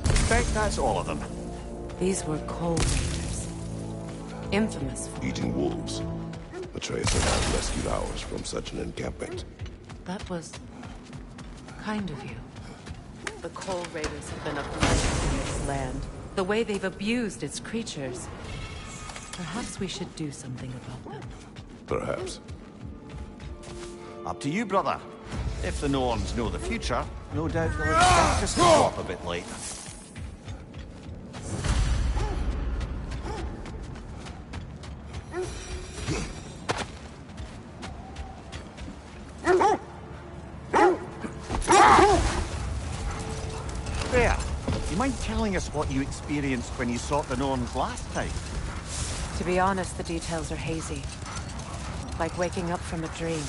Suspect that's all of them. These were cold raiders. Infamous for Eating wolves. Atreus and I rescued ours from such an encampment. That was kind of you. The Coal Raiders have been a blight in this land. The way they've abused its creatures. Perhaps we should do something about them. Perhaps. Up to you, brother. If the Norns know the future, no doubt they'll expect us to show up a bit late. There. You mind telling us what you experienced when you sought the Norns last time? To be honest, the details are hazy. Like waking up from a dream.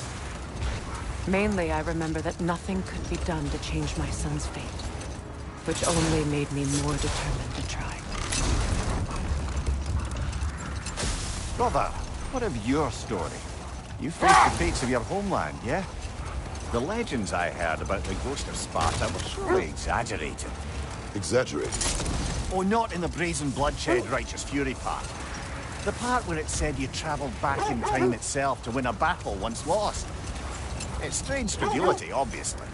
Mainly, I remember that nothing could be done to change my son's fate. Which only made me more determined to try. Brother, what of your story? You faced the fates of your homeland, yeah? The legends I heard about the ghost of Sparta were surely exaggerated. Exaggerated? Oh, not in the brazen bloodshed righteous fury part. The part where it said you travelled back in time itself to win a battle once lost. It's strange credulity, obviously.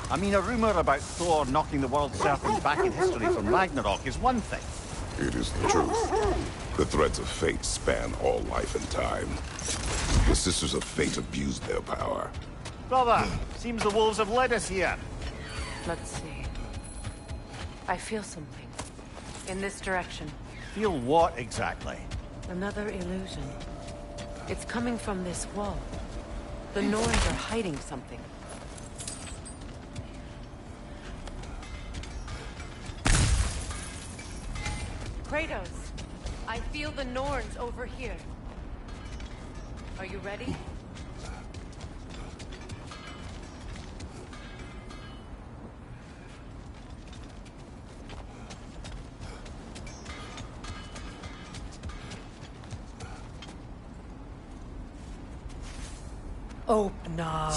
I mean, a rumor about Thor knocking the world serpent back in history from Ragnarok is one thing. It is the truth. The threads of fate span all life and time. The Sisters of Fate abused their power. Brother, seems the wolves have led us here. Let's see. I feel something. In this direction. Feel what exactly? Another illusion. It's coming from this wall. The Norns are hiding something. Kratos, I feel the Norns over here. Are you ready? Open up.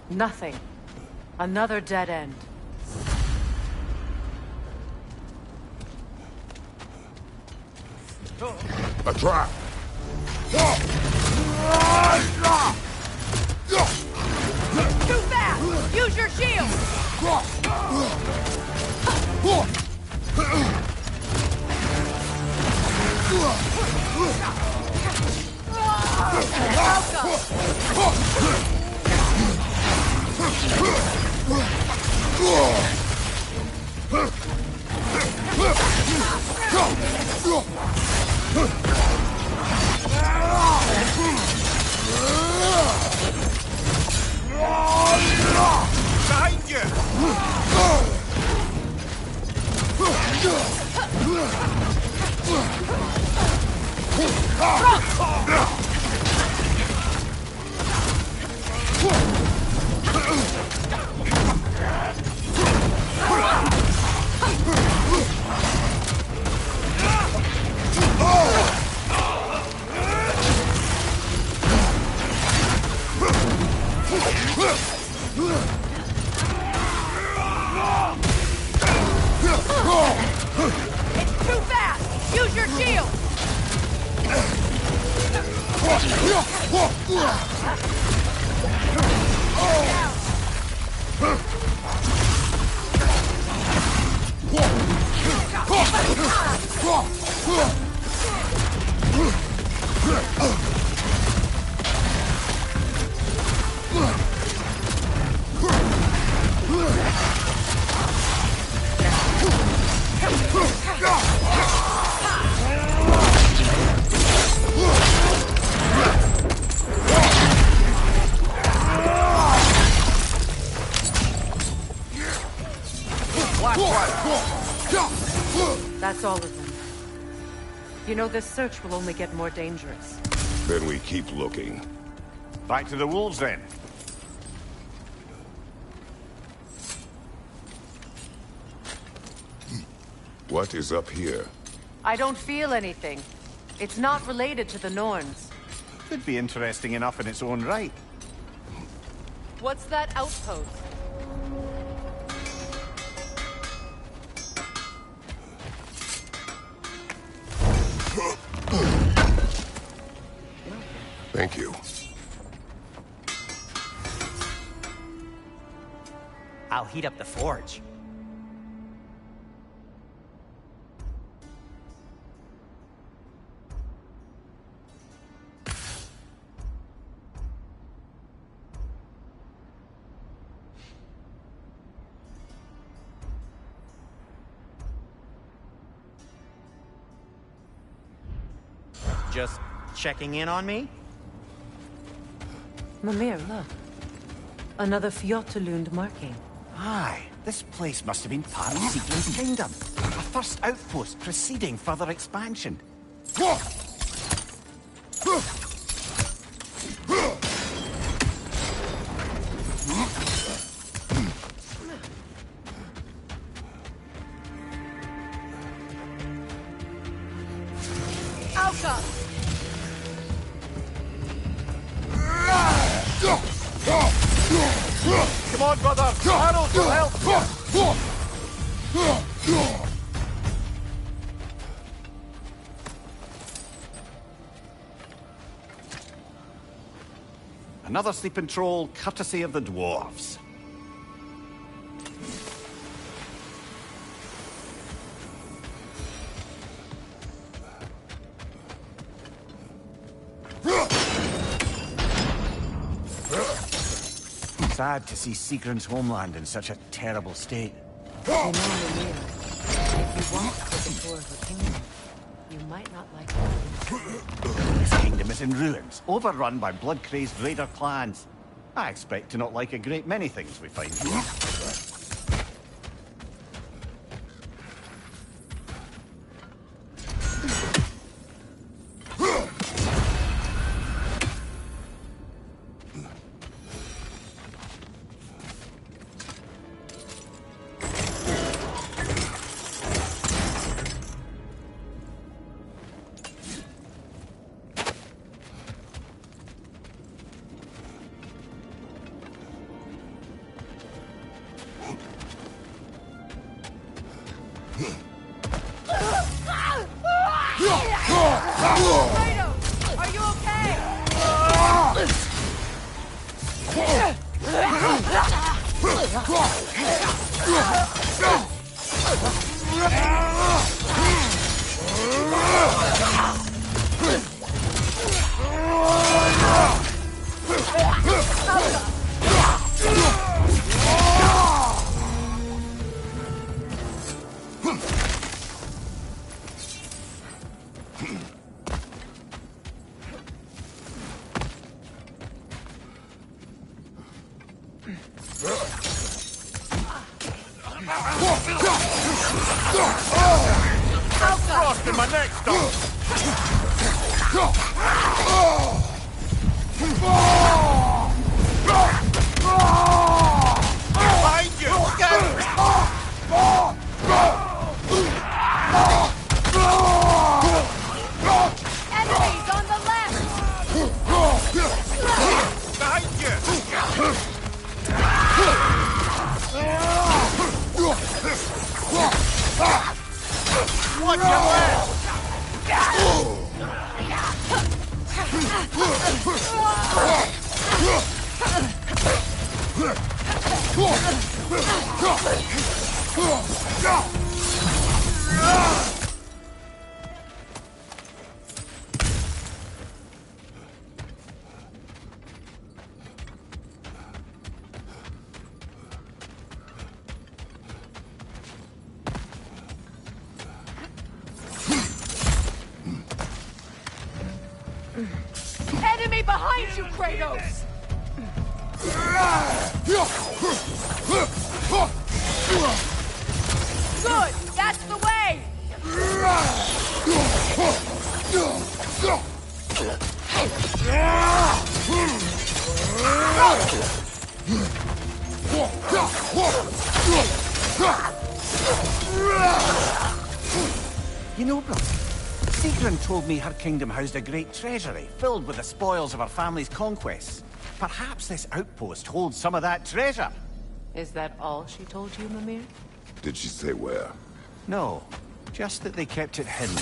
Nothing. Another dead end. A trap! Too fast! Use your shield! Behind you! It's too fast! Use your shield! That's all of them. You know, this search will only get more dangerous. Then we keep looking. Back to the wolves, then. What is up here? I don't feel anything. It's not related to the Norns. Could be interesting enough in its own right. What's that outpost? Thank you. I'll heat up the forge. Just checking in on me? Mimir, look. Another Fjotalund marking. Aye, this place must have been part of Sieglin's kingdom. A first outpost preceding further expansion. Alka! Come on, brother! Harold will help! Another sleeping troll, courtesy of the dwarves. Sad to see Sigrun's homeland in such a terrible state. You know, Mimir, if you want to take a tour of her kingdom, you might not like it. This kingdom is in ruins, overrun by blood-crazed raider clans. I expect to not like a great many things we find here. Kratos, are you Frost in my neck, Doc! Behind you! Enemies on the left! Behind you! Watch your left! Enemy behind you, Kratos! Good! That's the way! You know, brother, Sigrun told me her kingdom housed a great treasury filled with the spoils of her family's conquests. Perhaps this outpost holds some of that treasure. Is that all she told you, Mimir? Did she say where? No, just that they kept it hidden.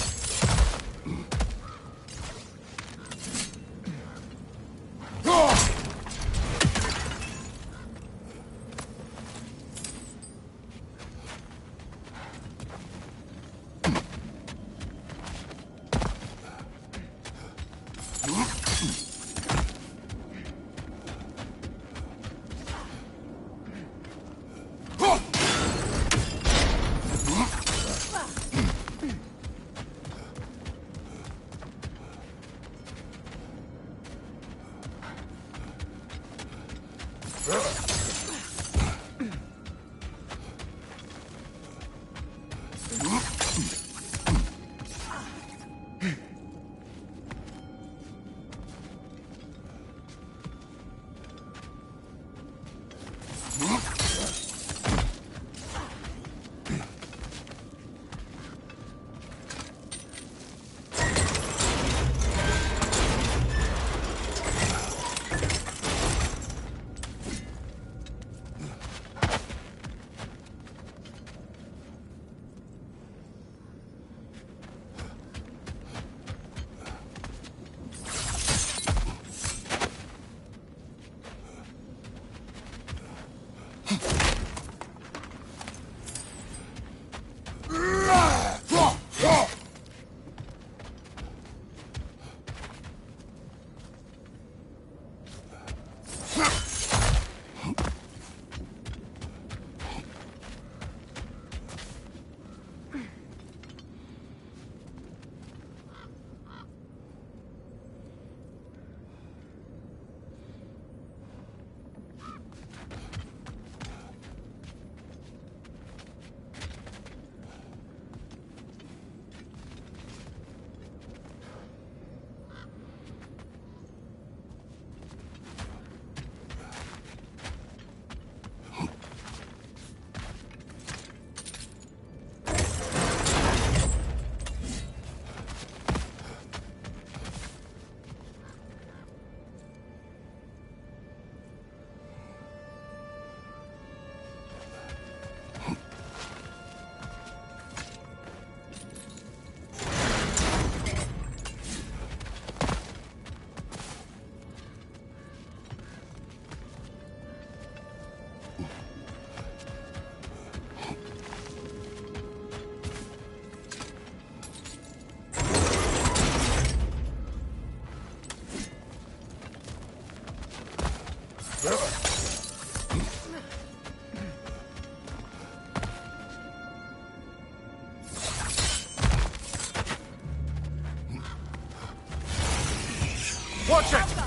Watch it!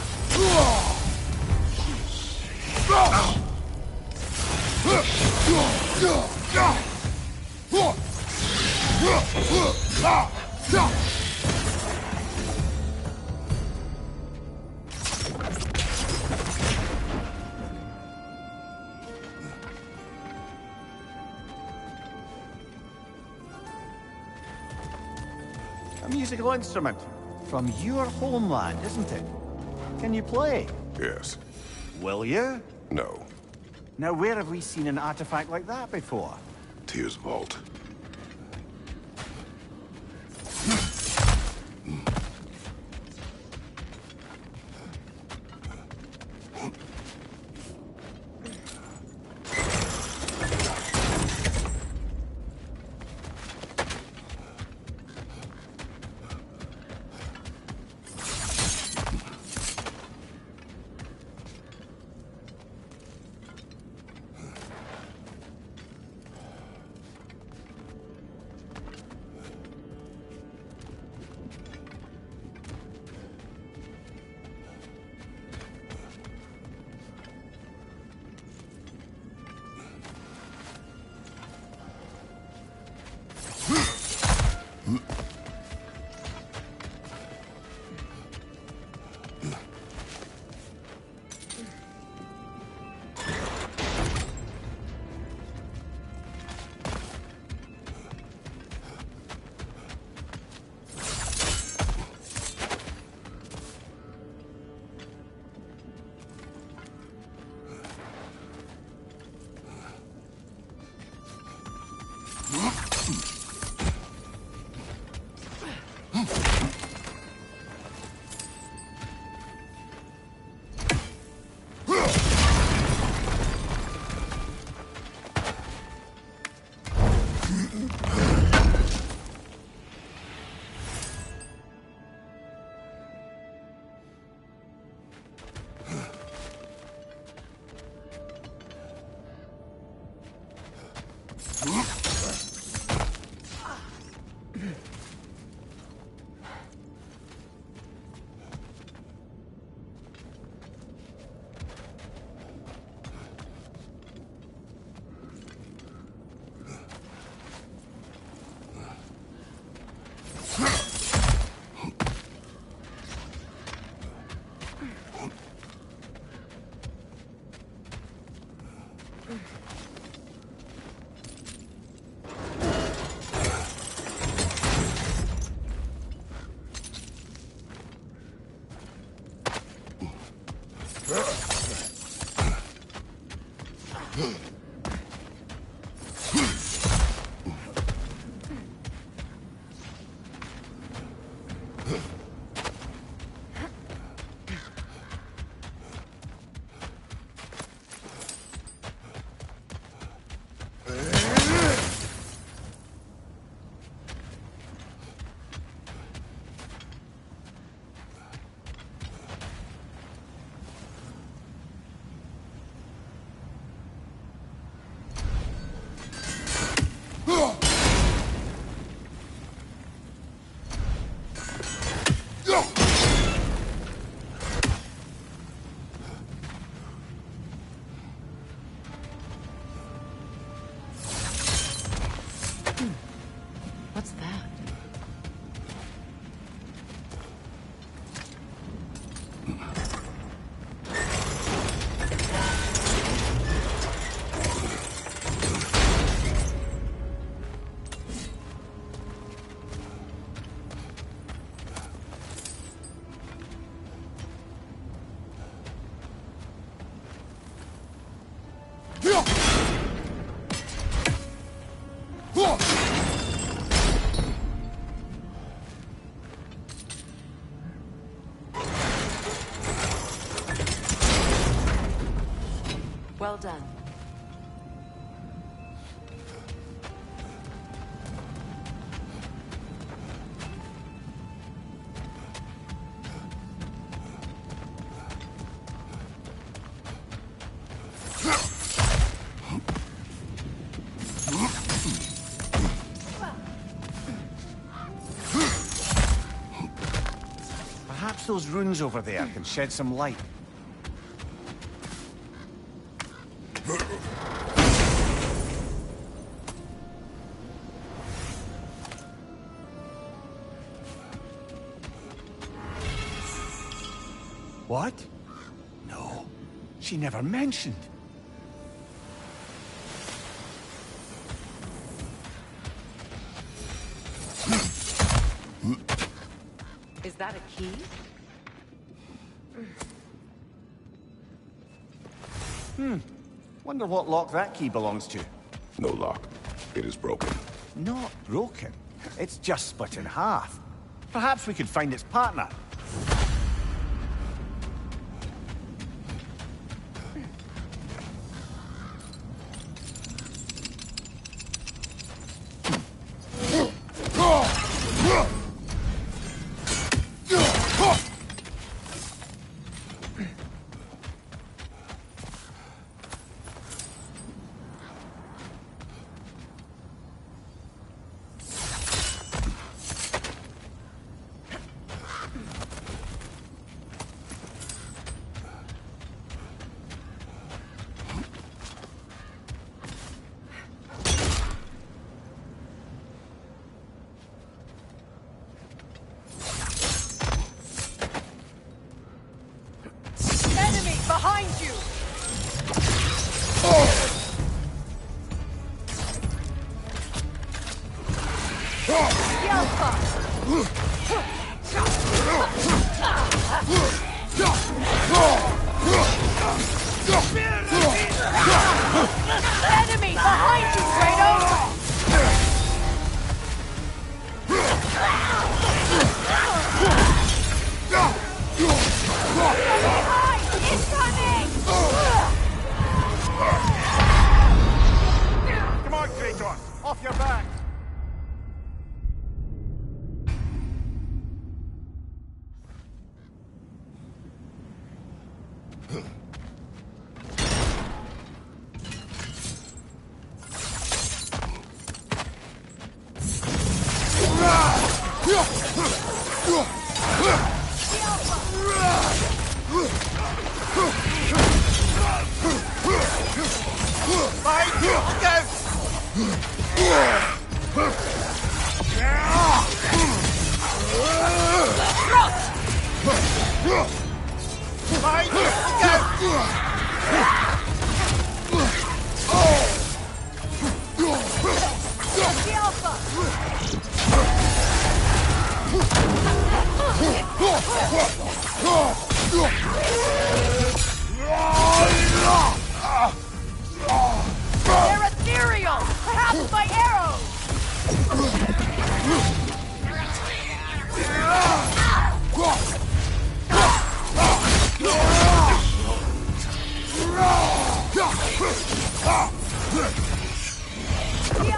A musical instrument from your homeland, isn't it? Can you play? Yes. Will you? No. Now, where have we seen an artifact like that before? Tears Vault. What's that? Well done. those runes over there can shed some light. What? No, she never mentioned. Is that a key? Wonder what lock that key belongs to. No lock. It is broken. Not broken. It's just split in half. Perhaps we could find its partner. Enemy behind you! Enemy behind you, Kratos! Come on, Kratos! Off your back! Behind you! Look out! Behind you! Look out! They're ethereal! Perhaps my arrows! The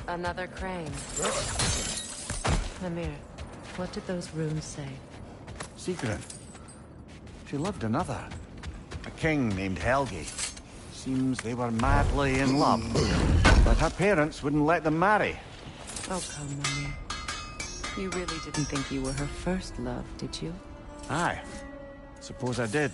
Another crane. Amir, what did those runes say? Secret. She loved another. A king named Helgi. Seems they were madly in love. But her parents wouldn't let them marry. Oh, come, Amir. You really didn't think you were her first love, did you? Aye. Suppose I did.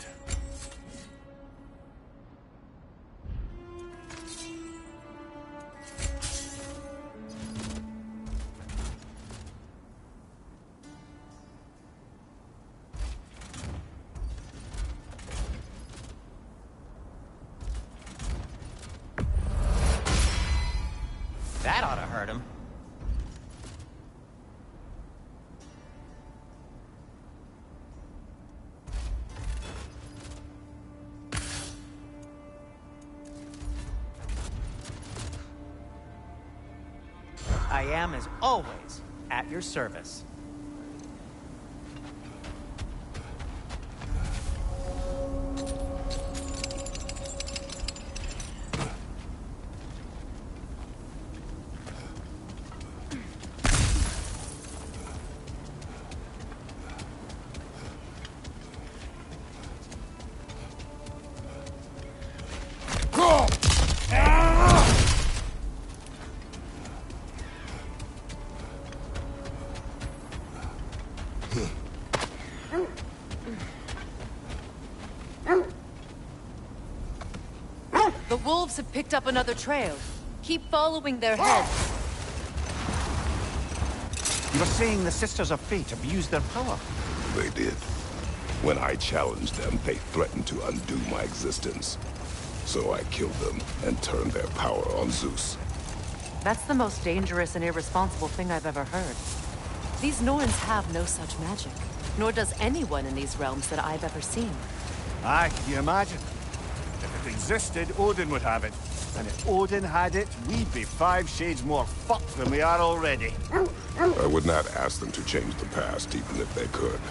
That ought to hurt him. I am, as always, at your service. The wolves have picked up another trail. Keep following their heads. You were saying the Sisters of Fate abused their power? They did. When I challenged them, they threatened to undo my existence. So I killed them and turned their power on Zeus. That's the most dangerous and irresponsible thing I've ever heard. These Norns have no such magic, nor does anyone in these realms that I've ever seen. Aye, can you imagine? If it existed, Odin would have it. And if Odin had it, we'd be 5 shades more fucked than we are already. I would not ask them to change the past, even if they could.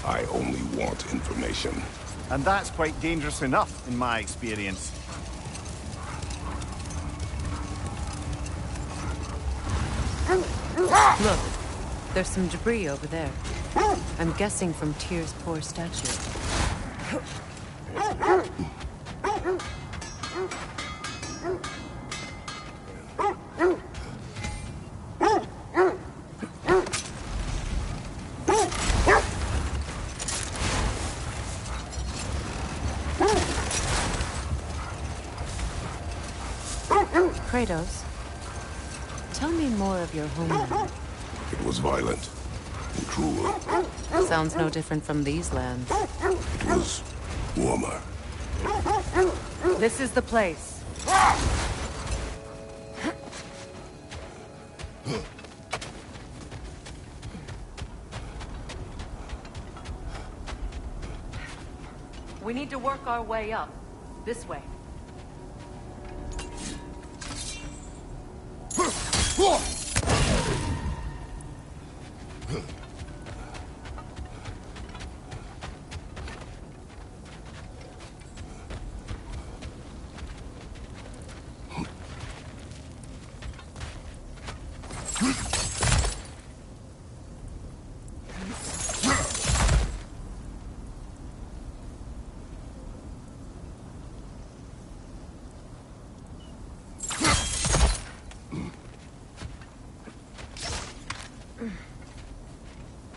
I only want information. And that's quite dangerous enough, in my experience. Look, there's some debris over there. I'm guessing from Tyr's poor statue. Kratos, tell me more of your homeland. It was violent and cruel. Sounds no different from these lands. It was warmer. This is the place. We need to work our way up. This way.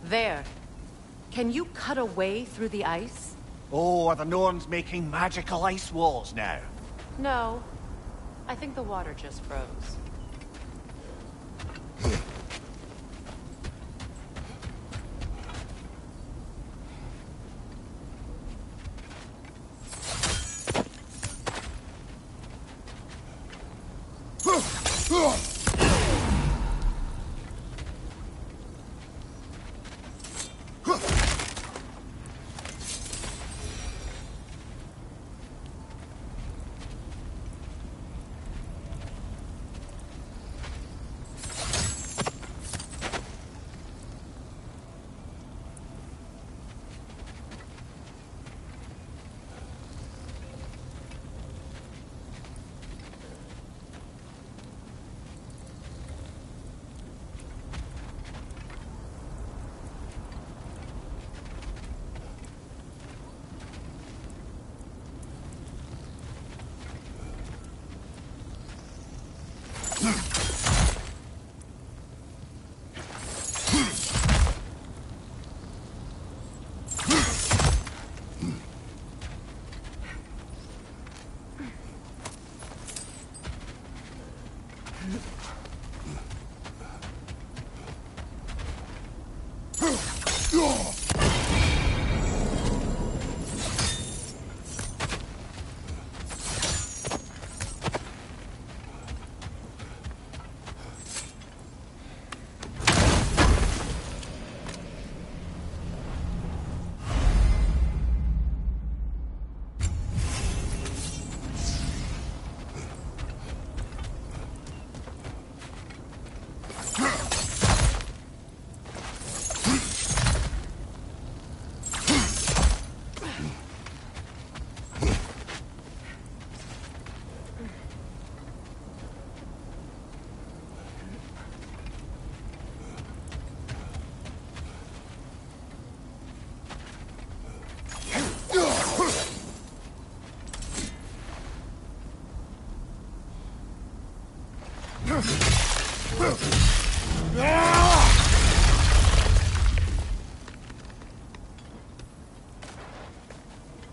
There. Can you cut a way through the ice? Oh, are the Norns making magical ice walls now? No. I think the water just froze.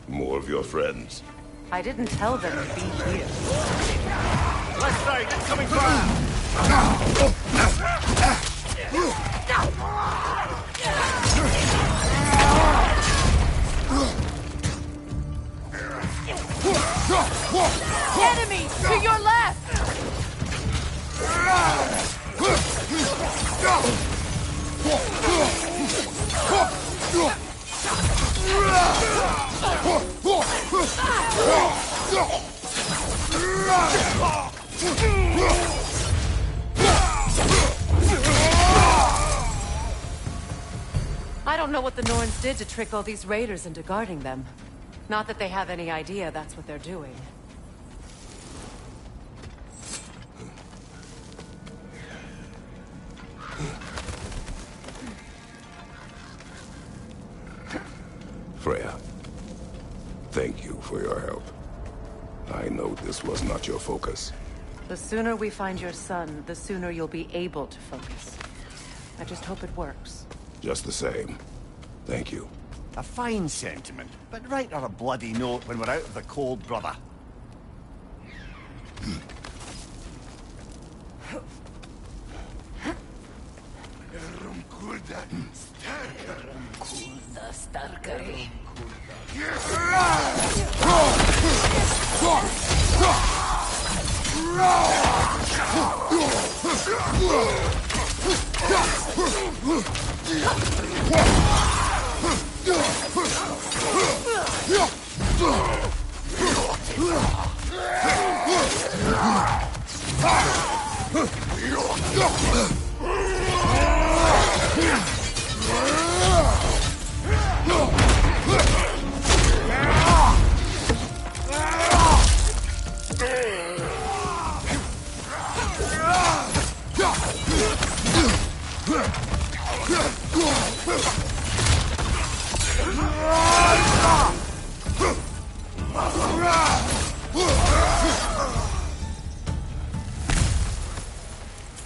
More of your friends. I didn't tell them to be here. Left side, incoming fire! Enemy! To your left! I don't know what the Norns did to trick all these raiders into guarding them. Not that they have any idea that's what they're doing. Freya, thank you for your help. I know this was not your focus. The sooner we find your son, the sooner you'll be able to focus. I just hope it works. Just the same, thank you. A fine sentiment, but write her a bloody note when we're out of the cold, brother.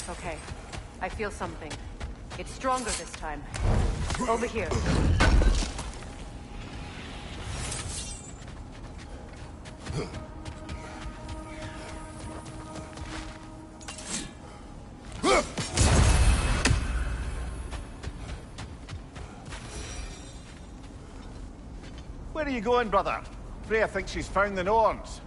Okay, I feel something. It's stronger this time. Over here. Where are you going, brother? Freya thinks she's found the Norns.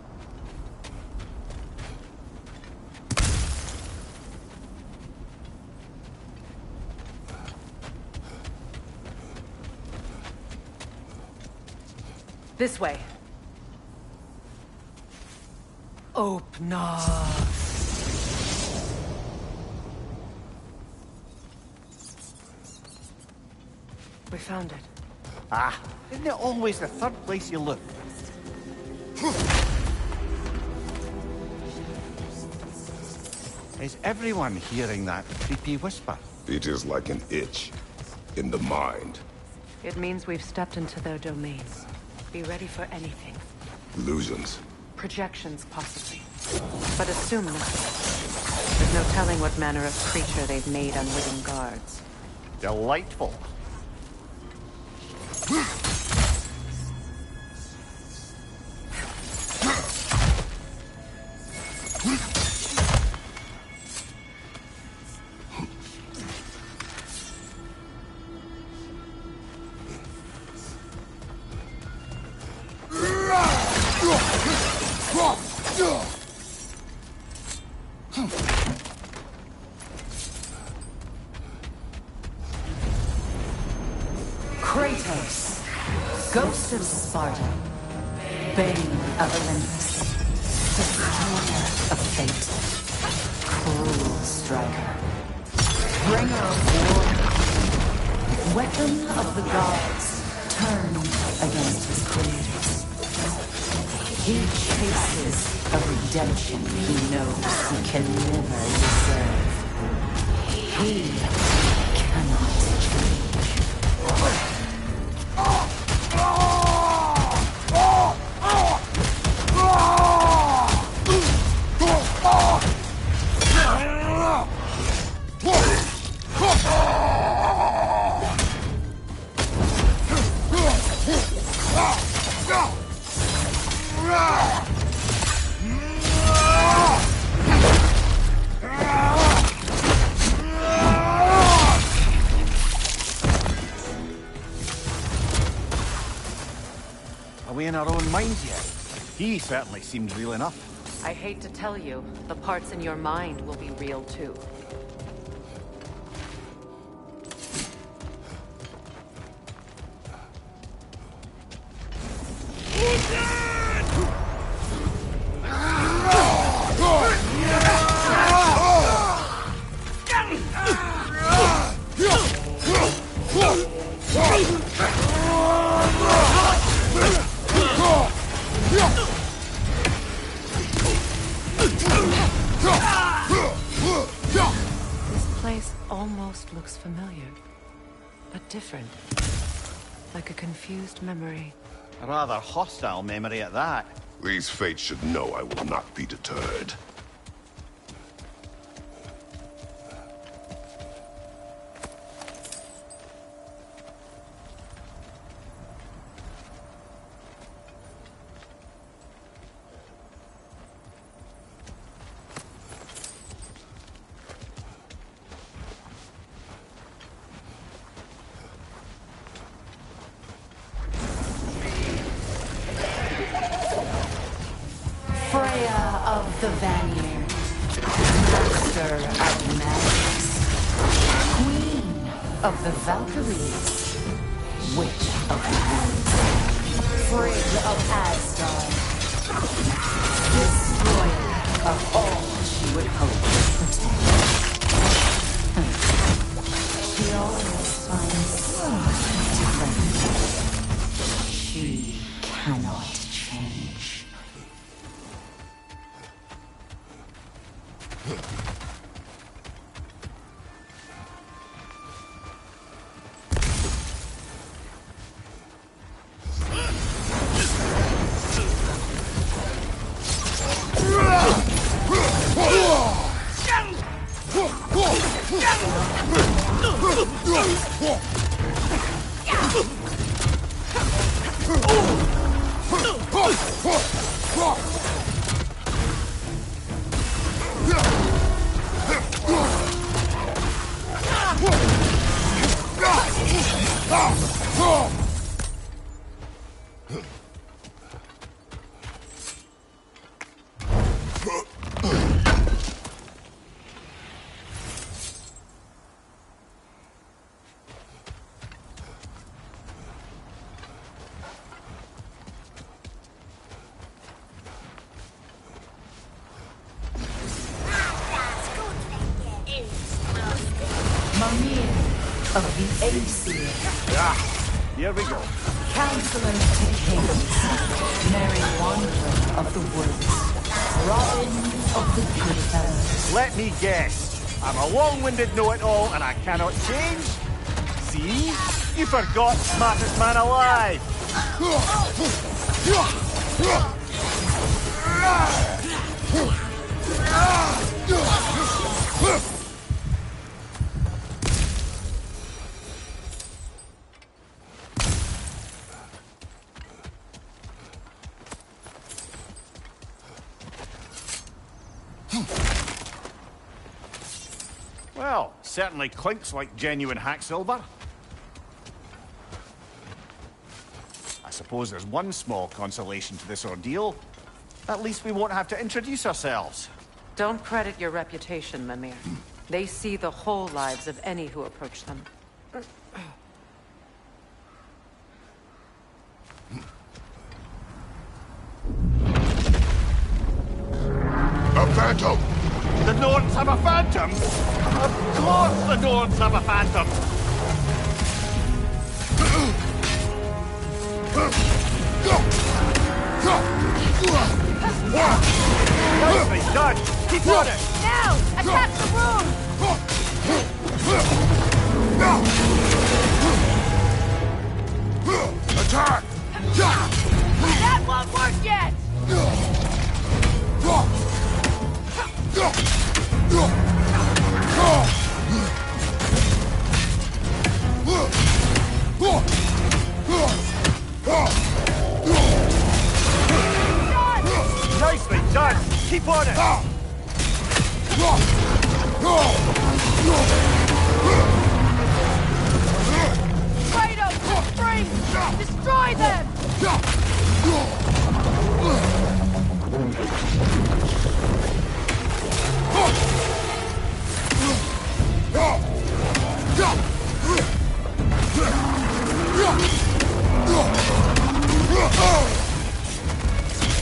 This way. Open up. We found it. Ah, isn't it always the third place you look? Is everyone hearing that creepy whisper? It is like an itch in the mind. It means we've stepped into their domain. Be ready for anything. Illusions. Projections, possibly. But assume nothing. There's no telling what manner of creature they've made unwitting guards. Delightful. Kratos, Ghost of Sparta, Bane of Olympus, Destroyer of Fate, Cruel Striker, Bringer of War, Weapon of the Gods, turned against his creators. He chases a redemption he knows he can never deserve. He cannot change. Ah! Are we in our own minds yet? He certainly seems real enough. I hate to tell you, the parts in your mind will be real too. This place almost looks familiar, but different. Like a confused memory. A rather hostile memory at that. These fates should know I will not be deterred. Freya of the Vanir, Master of Madness, Queen of the Valkyries, Witch of the Woods, Frigg of Asgard, Destroyer of all she would hope to protect. She always finds someone to blame. She cannot change. Mimir of the Aesir. Here we go. Counselor to kings. Merry wanderer of the woods. Robin of the good fellows. Let me guess. I'm a long-winded know-it-all and I cannot change? See? You forgot smartest man alive. Well, certainly clinks like genuine hack silver. I suppose there's one small consolation to this ordeal. At least we won't have to introduce ourselves. Don't credit your reputation, Mimir. They see the whole lives of any who approach them. A phantom! The Norns have a phantom? Of course the Norns have a phantom! Nicely done! Keep on it! Now! Attack the room! Attack! That won't work yet! Nicely done! Keep on it! Kratos, the spring! Destroy them!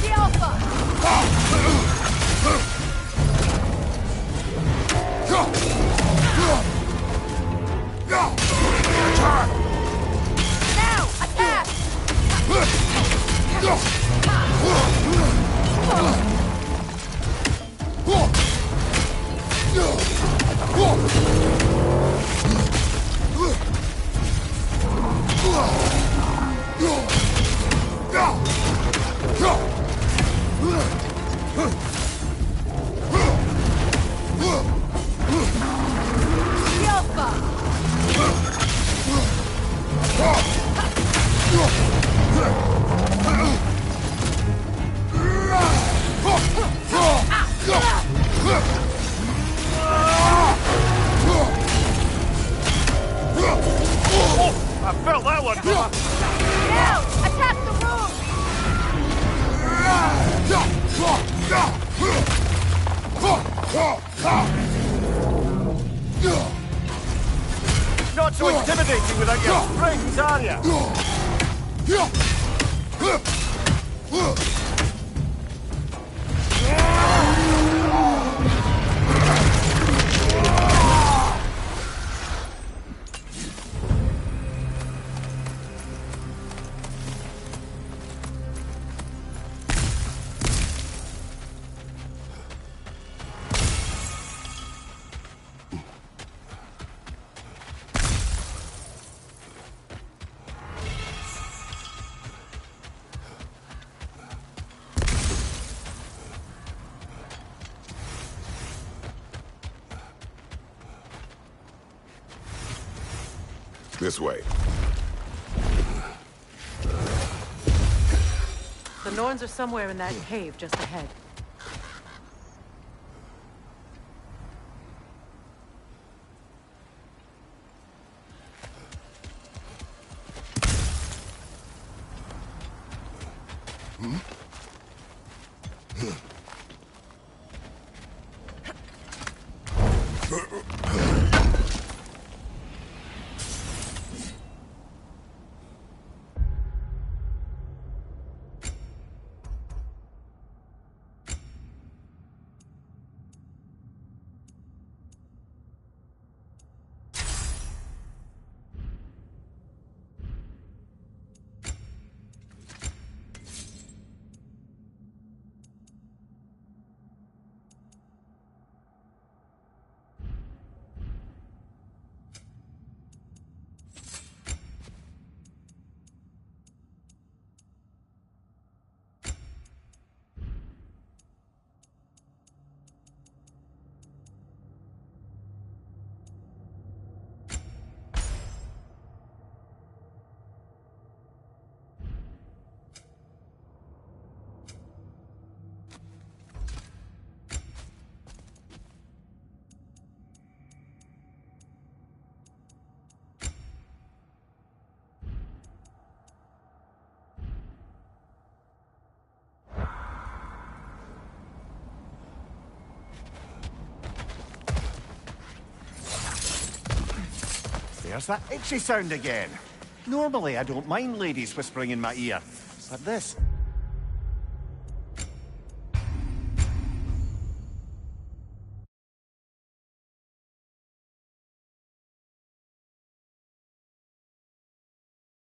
The Alpha! Now! Attack! The Alpha! I felt that one, brother. Now! Attack the room! Not so intimidating without your springs, are you? This way. The Norns are somewhere in that cave just ahead. There's that itchy sound again. Normally, I don't mind ladies whispering in my ear, but this